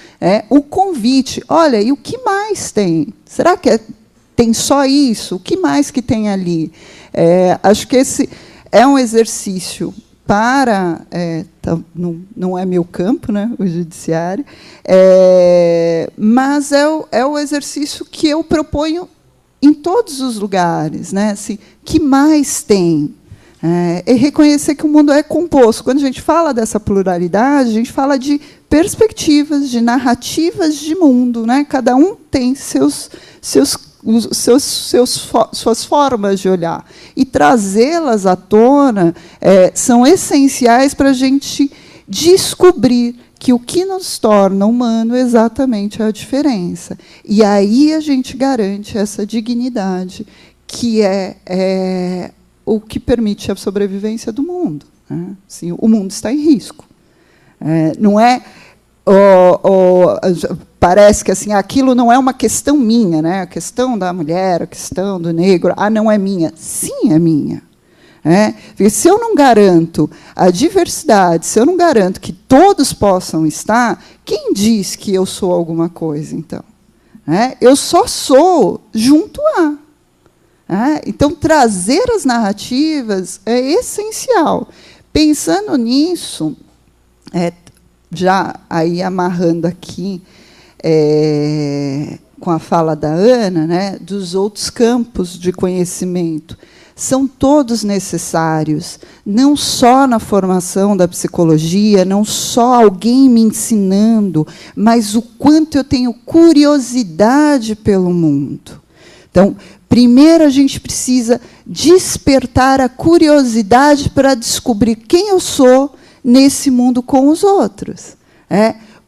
o convite. Olha, e o que mais tem? Será que tem só isso? O que mais que tem ali? Acho que esse é um exercício para... não é meu campo, né, o judiciário, mas é o exercício que eu proponho em todos os lugares. Né? Assim, que mais tem? E reconhecer que o mundo é composto. Quando a gente fala dessa pluralidade, a gente fala de perspectivas, de narrativas de mundo. Né? Cada um tem suas formas de olhar. E trazê-las à tona são essenciais para a gente descobrir que o que nos torna humano exatamente é a diferença. E aí a gente garante essa dignidade, que é o que permite a sobrevivência do mundo. Né? Assim, o mundo está em risco. Não é... parece que assim, aquilo não é uma questão minha, né? A questão da mulher, a questão do negro, não é minha. Sim, é minha. Porque se eu não garanto a diversidade, se eu não garanto que todos possam estar, quem diz que eu sou alguma coisa, então? Eu só sou junto a. Então, trazer as narrativas é essencial. Pensando nisso, já aí amarrando aqui com a fala da Ana, né, dos outros campos de conhecimento, são todos necessários, não só na formação da psicologia, não só alguém me ensinando, mas o quanto eu tenho curiosidade pelo mundo. Então, primeiro, a gente precisa despertar a curiosidade para descobrir quem eu sou nesse mundo com os outros.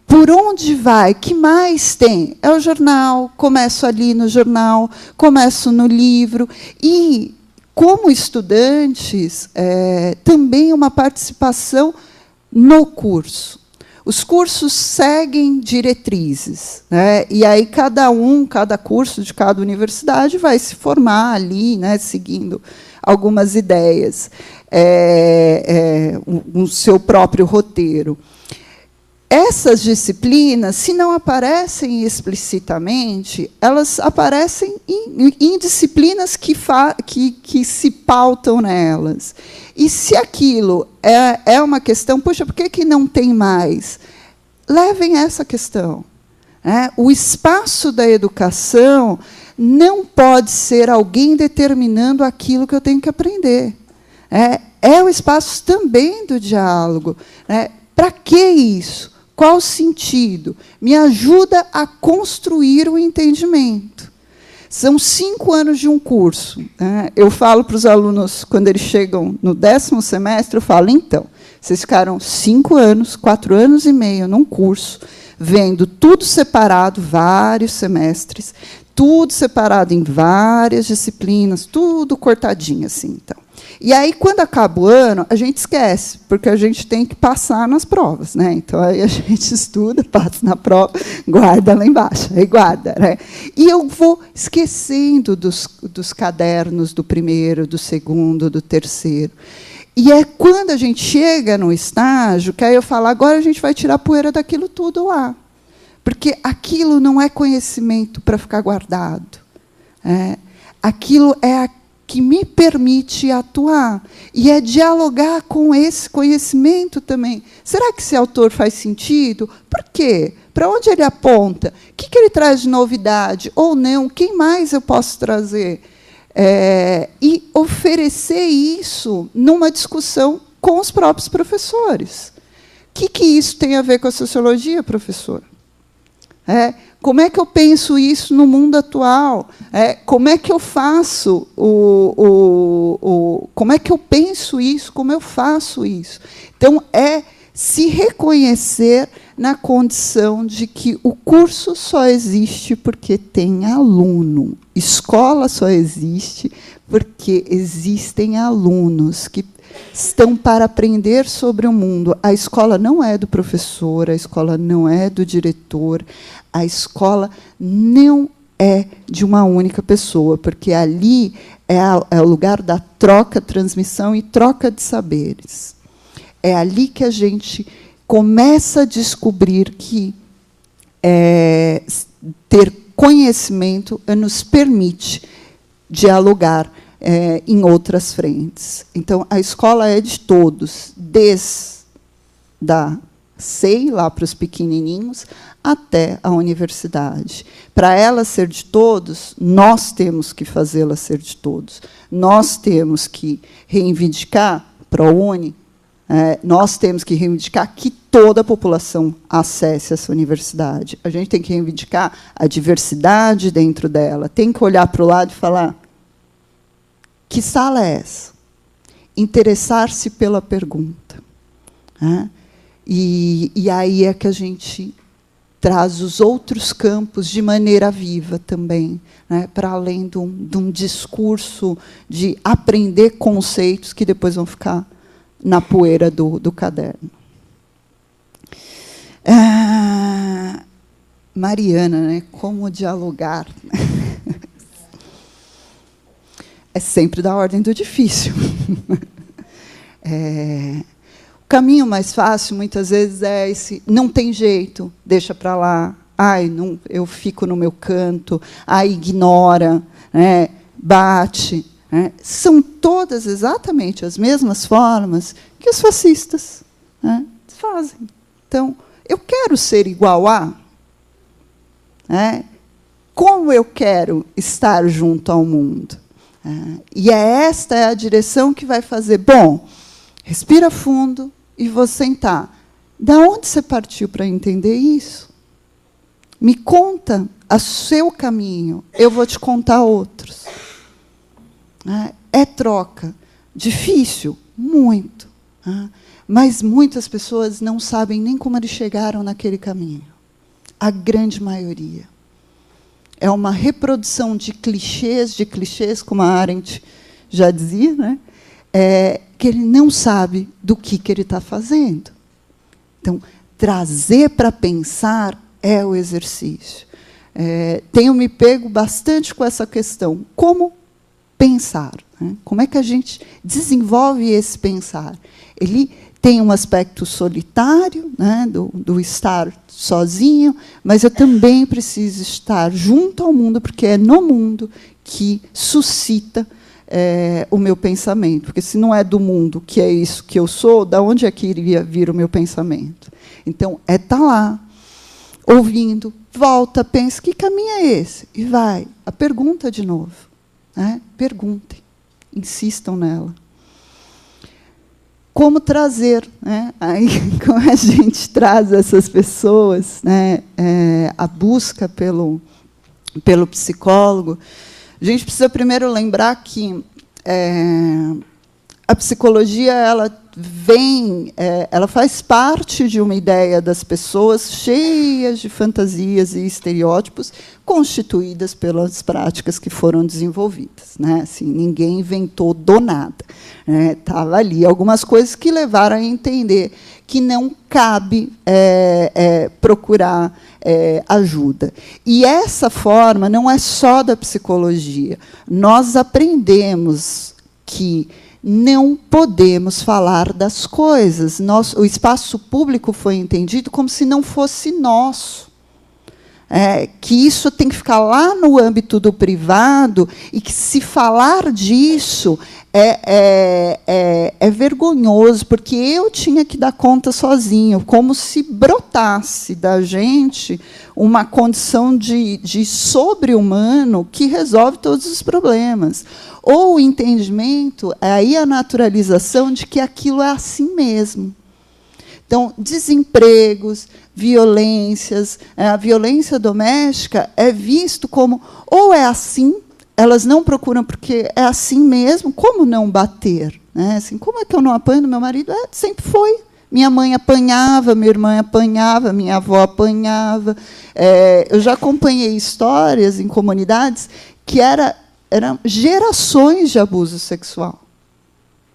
Por onde vai? Que mais tem? É o jornal, começo ali no jornal, começo no livro. E, como estudantes, também uma participação no curso. Os cursos seguem diretrizes, né? E aí cada curso de cada universidade vai se formar ali, né, seguindo algumas ideias, o seu próprio roteiro. Essas disciplinas, se não aparecem explicitamente, elas aparecem em disciplinas que se pautam nelas. E se aquilo é uma questão, puxa, por que não tem mais? Levem essa questão. O espaço da educação não pode ser alguém determinando aquilo que eu tenho que aprender. É o espaço também do diálogo. Para que isso? Qual o sentido? Me ajuda a construir o entendimento. São 5 anos de um curso. Eu falo para os alunos, quando eles chegam no 10º semestre, eu falo, então, vocês ficaram 5 anos, 4 anos e meio num curso, vendo tudo separado, vários semestres, tudo separado em várias disciplinas, tudo cortadinho assim. Então. E aí, quando acaba o ano, a gente esquece, porque a gente tem que passar nas provas. Então, aí a gente estuda, passa na prova, guarda lá embaixo, aí guarda. E eu vou esquecendo dos cadernos do primeiro, do segundo, do terceiro. E é quando a gente chega no estágio que aí eu falo, agora a gente vai tirar a poeira daquilo tudo lá. Porque aquilo não é conhecimento para ficar guardado. Aquilo é que me permite atuar. E é dialogar com esse conhecimento também. Será que esse autor faz sentido? Por quê? Para onde ele aponta? O que ele traz de novidade? Ou não? Quem mais eu posso trazer? E oferecer isso numa discussão com os próprios professores. O que isso tem a ver com a sociologia, professor? Como é que eu penso isso no mundo atual? Como é que eu faço como é que eu penso isso? Como eu faço isso? Então, se reconhecer na condição de que o curso só existe porque tem aluno. Escola só existe porque existem alunos que estão para aprender sobre o mundo. A escola não é do professor, a escola não é do diretor, a escola não é de uma única pessoa, porque ali é o lugar da troca, transmissão e troca de saberes. É ali que a gente começa a descobrir que ter conhecimento nos permite dialogar em outras frentes. Então, a escola é de todos, desde da SEI, lá para os pequenininhos, até a universidade. Para ela ser de todos, nós temos que fazê-la ser de todos. Nós temos que reivindicar, ProUni, nós temos que reivindicar que toda a população acesse essa universidade. A gente tem que reivindicar a diversidade dentro dela. Tem que olhar para o lado e falar, que sala é essa? Interessar-se pela pergunta. E aí é que a gente traz os outros campos de maneira viva também, para além de um discurso de aprender conceitos que depois vão ficar na poeira do caderno. Mariana, como dialogar? É sempre da ordem do difícil. O caminho mais fácil, muitas vezes, é esse, não tem jeito, deixa para lá, não, eu fico no meu canto, ignora, bate. São todas exatamente as mesmas formas que os fascistas fazem. Então, eu quero ser igual a... como eu quero estar junto ao mundo? E esta é a direção que vai fazer, bom, respira fundo e vou sentar. Da onde você partiu para entender isso? Me conta o seu caminho, eu vou te contar outros. É troca. Difícil? Muito. Mas muitas pessoas não sabem nem como eles chegaram naquele caminho. A grande maioria. É uma reprodução de clichês, como a Arendt já dizia, que ele não sabe do que ele está fazendo. Então, trazer para pensar é o exercício. Tenho me pego bastante com essa questão. Como pensar? Como é que a gente desenvolve esse pensar? Ele tem um aspecto solitário, do estar sozinho, mas eu também preciso estar junto ao mundo, porque é no mundo que suscita o meu pensamento. Porque, se não é do mundo, que é isso que eu sou, da onde é que iria vir o meu pensamento? Então, estar lá, ouvindo, volta, pensa, que caminho é esse? E vai. A pergunta de novo. Perguntem, insistam nela. como trazer, né? Aí, como a gente traz essas pessoas, né? A busca pelo psicólogo, a gente precisa primeiro lembrar que a psicologia ela faz parte de uma ideia das pessoas cheias de fantasias e estereótipos constituídas pelas práticas que foram desenvolvidas, né? Assim, ninguém inventou do nada, né? Tava ali algumas coisas que levaram a entender que não cabe procurar ajuda. E essa forma não é só da psicologia. Nós aprendemos que não podemos falar das coisas. O espaço público foi entendido como se não fosse nosso. Que isso tem que ficar lá no âmbito do privado e que, se falar disso, é vergonhoso, porque eu tinha que dar conta sozinho, como se brotasse da gente uma condição de sobre-humano que resolve todos os problemas. Ou o entendimento, aí a naturalização de que aquilo é assim mesmo. Então, desempregos, violências, a violência doméstica é visto como, ou é assim, elas não procuram porque é assim mesmo, como não bater? Né? Assim, como é que eu não apanho do meu marido? Sempre foi. Minha mãe apanhava, minha irmã apanhava, minha avó apanhava. Eu já acompanhei histórias em comunidades que eram gerações de abuso sexual.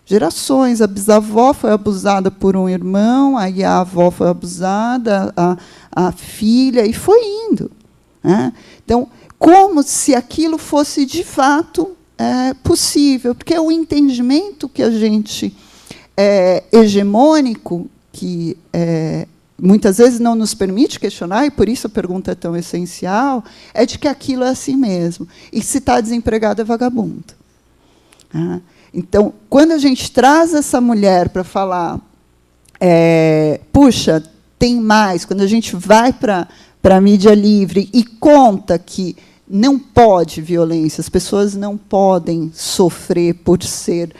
Gerações. A bisavó foi abusada por um irmão, aí a avó foi abusada, a filha, e foi indo. Né? Então, como se aquilo fosse, de fato, possível. Porque o entendimento que a gente hegemônico, que muitas vezes não nos permite questionar, e por isso a pergunta é tão essencial, é de que aquilo é assim mesmo. E se está desempregado, é vagabundo. Então, quando a gente traz essa mulher para falar, puxa, tem mais, quando a gente vai para a mídia livre e conta que não pode violência, as pessoas não podem sofrer por ser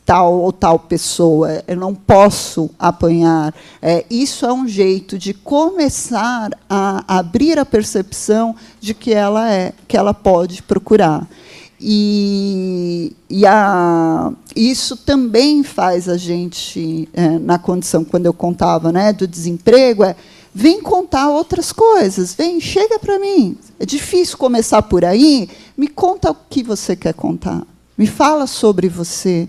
tal ou tal pessoa, eu não posso apanhar. Isso é um jeito de começar a abrir a percepção de que ela pode procurar. Isso também faz a gente, na condição, quando eu contava, né, do desemprego, vem contar outras coisas, chega para mim. É difícil começar por aí, me conta o que você quer contar. Me fala sobre você,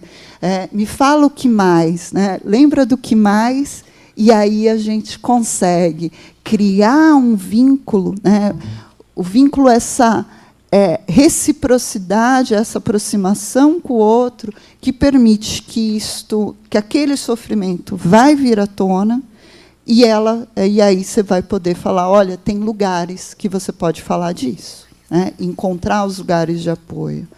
me fala o que mais, né? Lembra do que mais, e aí a gente consegue criar um vínculo, né? O vínculo, essa reciprocidade, essa aproximação com o outro, que permite que aquele sofrimento vai vir à tona, e aí você vai poder falar, olha, tem lugares que você pode falar disso, né? Encontrar os lugares de apoio.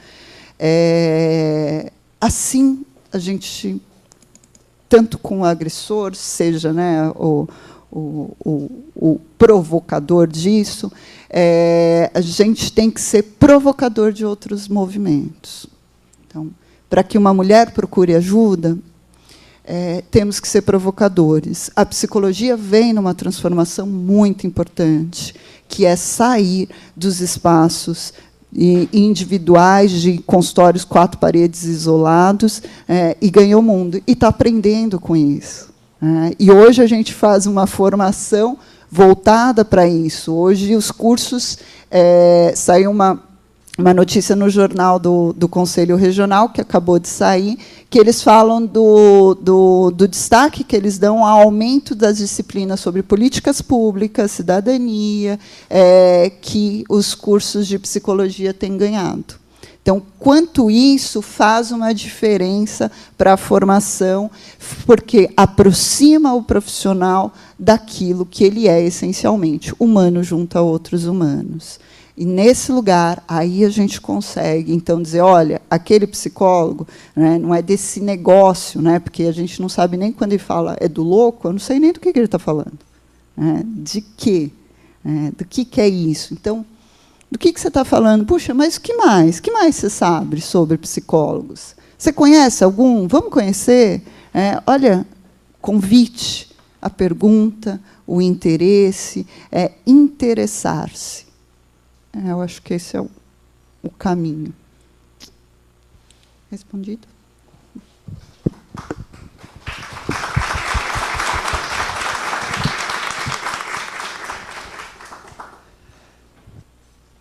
Assim, a gente, tanto com o agressor, seja, né, o provocador disso, a gente tem que ser provocador de outros movimentos. Então, para que uma mulher procure ajuda, temos que ser provocadores. A psicologia vem numa transformação muito importante, que é sair dos espaços individuais de consultórios 4 paredes isolados, e ganhou o mundo. E está aprendendo com isso. E hoje a gente faz uma formação voltada para isso. Hoje os cursos, saiu uma notícia no jornal do Conselho Regional, que acabou de sair, que eles falam do destaque que eles dão ao aumento das disciplinas sobre políticas públicas, cidadania, que os cursos de psicologia têm ganhado. Então, quanto isso faz uma diferença para a formação, porque aproxima o profissional daquilo que ele é essencialmente, humano junto a outros humanos. E, nesse lugar, aí a gente consegue, então, dizer, olha, aquele psicólogo, né, não é desse negócio, né, porque a gente não sabe nem quando ele fala é do louco, eu não sei nem do que ele está falando. De quê? Do que é isso? Então, do que você está falando? Puxa, mas o que mais? O que mais você sabe sobre psicólogos? Você conhece algum? Vamos conhecer? Olha, convite, a pergunta, o interesse, interessar-se. Eu acho que esse é o caminho. Respondido?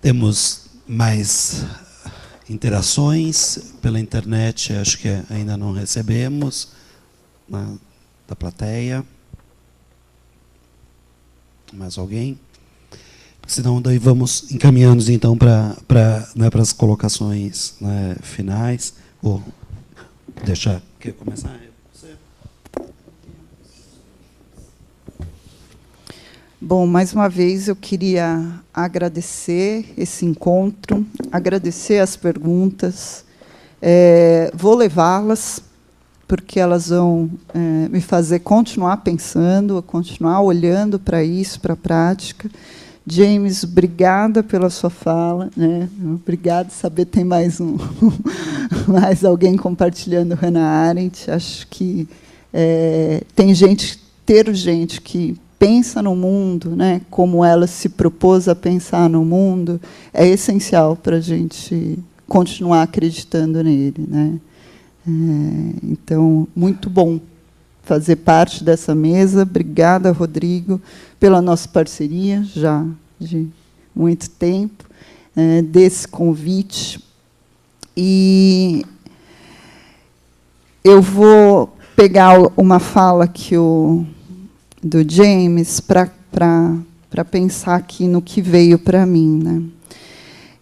Temos mais interações pela internet, acho que ainda não recebemos, né, da plateia. Mais alguém? Senão, daí vamos encaminhando então para as colocações, né, finais. Vou deixar. Quer começar? Você? Bom, mais uma vez eu queria agradecer esse encontro, agradecer as perguntas. Vou levá-las, porque elas vão me fazer continuar pensando, continuar olhando para isso, para a prática. James, obrigada pela sua fala, né? Obrigada, saber que tem mais alguém compartilhando Hannah Arendt. Acho que ter gente que pensa no mundo, né, como ela se propôs a pensar no mundo, é essencial para a gente continuar acreditando nele, né? Então, muito bom fazer parte dessa mesa. Obrigada, Rodrigo, pela nossa parceria, já de muito tempo, desse convite. E eu vou pegar uma fala do James para pensar aqui no que veio para mim, né?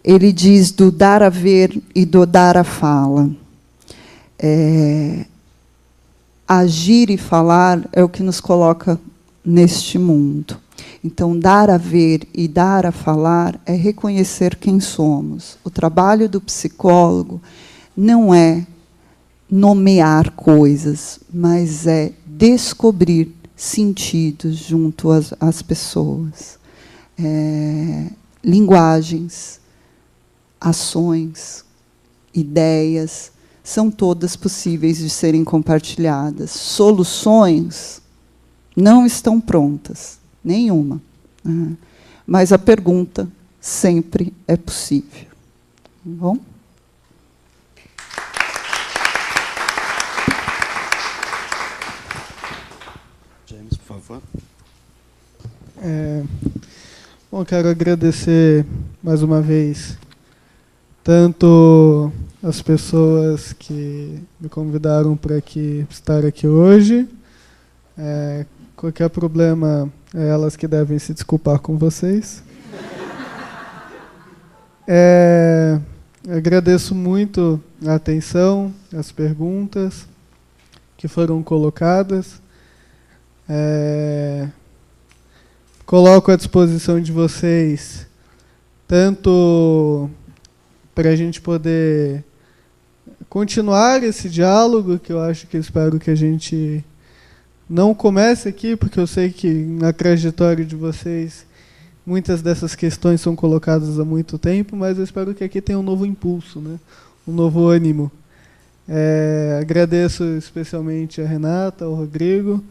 Ele diz do dar a ver e do dar a fala. Agir e falar é o que nos coloca neste mundo. Então, dar a ver e dar a falar é reconhecer quem somos. O trabalho do psicólogo não é nomear coisas, mas é descobrir sentidos junto às pessoas. Linguagens, ações, ideias, são todas possíveis de serem compartilhadas. Soluções não estão prontas, nenhuma. Mas a pergunta sempre é possível. Tá bom? James, por favor. Bom, quero agradecer mais uma vez tanto as pessoas que me convidaram para estar aqui hoje. Qualquer problema, é elas que devem se desculpar com vocês. Agradeço muito a atenção, as perguntas que foram colocadas. Coloco à disposição de vocês tanto para a gente poder continuar esse diálogo, que eu espero que a gente não comece aqui, porque eu sei que na trajetória de vocês muitas dessas questões são colocadas há muito tempo, mas eu espero que aqui tenha um novo impulso, né? Um novo ânimo. Agradeço especialmente a Renata, ao Rodrigo,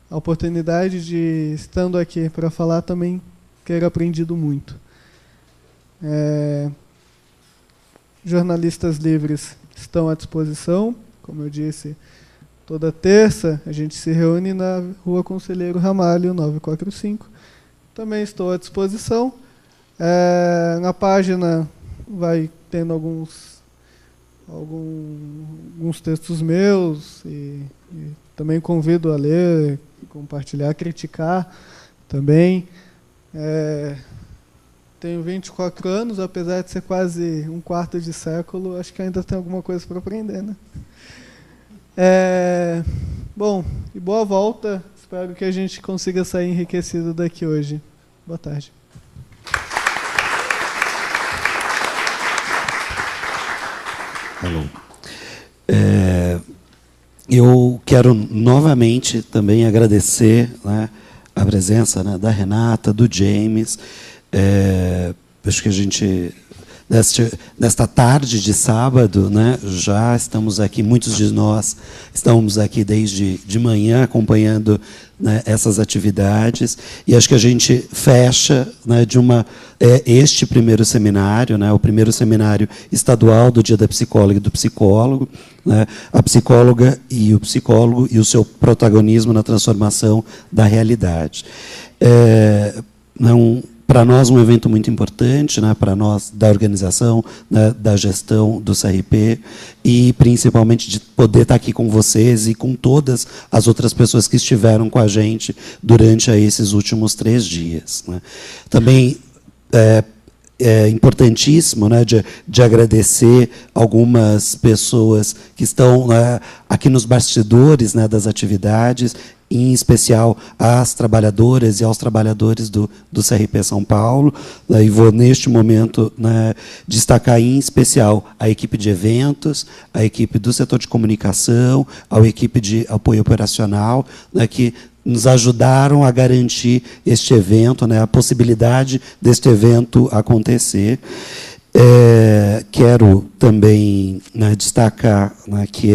a oportunidade de, estando aqui para falar, também ter aprendido muito. Jornalistas livres estão à disposição, como eu disse, toda terça a gente se reúne na Rua Conselheiro Ramalho, 945. Também estou à disposição. Na página vai tendo alguns textos meus e também convido a ler, compartilhar, criticar também. Tenho 24 anos, apesar de ser quase um quarto de século, acho que ainda tem alguma coisa para aprender, né? Bom, e boa volta. Espero que a gente consiga sair enriquecido daqui hoje. Boa tarde. Alô. Eu quero novamente também agradecer, né, a presença, né, da Renata, do James. Acho que a gente nesta tarde de sábado, né, já estamos aqui, muitos de nós estamos aqui desde de manhã acompanhando, né, essas atividades, e acho que a gente fecha, né, este primeiro seminário, né, o primeiro seminário estadual do Dia da Psicóloga e do Psicólogo, né, a psicóloga e o psicólogo e o seu protagonismo na transformação da realidade. Para nós, um evento muito importante, né, para nós da organização, né, da gestão do CRP, e principalmente de poder estar aqui com vocês e com todas as outras pessoas que estiveram com a gente durante esses últimos 3 dias. Né. Também é importantíssimo, né, de agradecer algumas pessoas que estão, né, aqui nos bastidores, né, das atividades, em especial às trabalhadoras e aos trabalhadores do CRP São Paulo. E vou, neste momento, né, destacar em especial a equipe de eventos, a equipe do setor de comunicação, a equipe de apoio operacional, né, que nos ajudaram a garantir este evento, né, a possibilidade deste evento acontecer. Quero também, né, destacar, né, que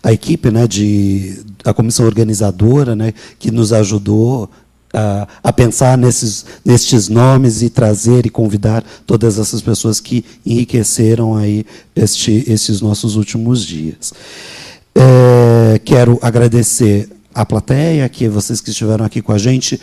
a equipe, né, a comissão organizadora, né, que nos ajudou a pensar nestes nomes e trazer e convidar todas essas pessoas que enriqueceram aí estes nossos últimos dias. Quero agradecer a plateia, que vocês que estiveram aqui com a gente,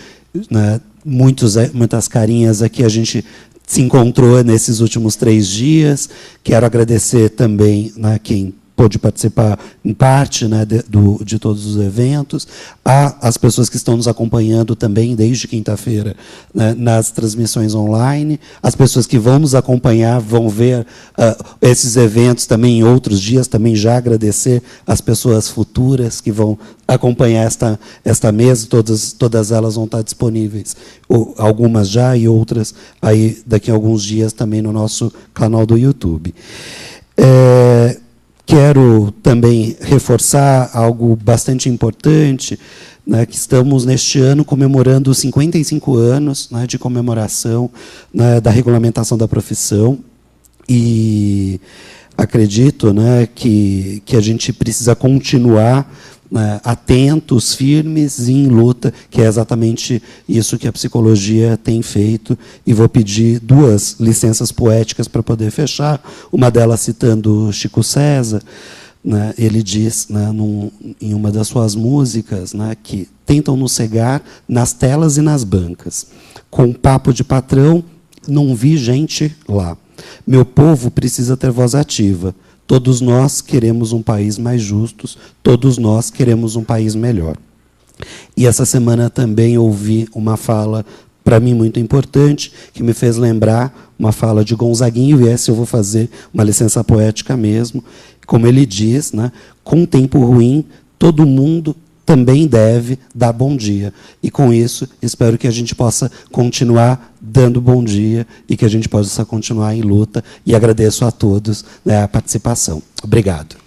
né, muitas carinhas aqui, a gente se encontrou nesses últimos 3 dias. Quero agradecer também, né, quem pôde participar em parte, né, de todos os eventos, as pessoas que estão nos acompanhando também desde quinta-feira, né, nas transmissões online, as pessoas que vão nos acompanhar, vão ver esses eventos também em outros dias, também já agradecer as pessoas futuras que vão acompanhar esta mesa, todas elas vão estar disponíveis, algumas já e outras aí daqui a alguns dias também no nosso canal do YouTube. Quero também reforçar algo bastante importante, né, que estamos, neste ano, comemorando os 55 anos, né, de comemoração, né, da regulamentação da profissão, e acredito, né, que a gente precisa continuar, né, atentos, firmes e em luta, que é exatamente isso que a psicologia tem feito. E vou pedir 2 licenças poéticas para poder fechar, uma delas citando Chico César, né, ele diz, né, em uma das suas músicas, né, que tentam nos cegar nas telas e nas bancas. Com papo de patrão, não vi gente lá. Meu povo precisa ter voz ativa. Todos nós queremos um país mais justo, todos nós queremos um país melhor. E essa semana também ouvi uma fala, para mim, muito importante, que me fez lembrar uma fala de Gonzaguinho, e essa eu vou fazer uma licença poética mesmo. Como ele diz, né, com tempo ruim, todo mundo também deve dar bom dia. E, com isso, espero que a gente possa continuar dando bom dia e que a gente possa continuar em luta. E agradeço a todos, né, a participação. Obrigado.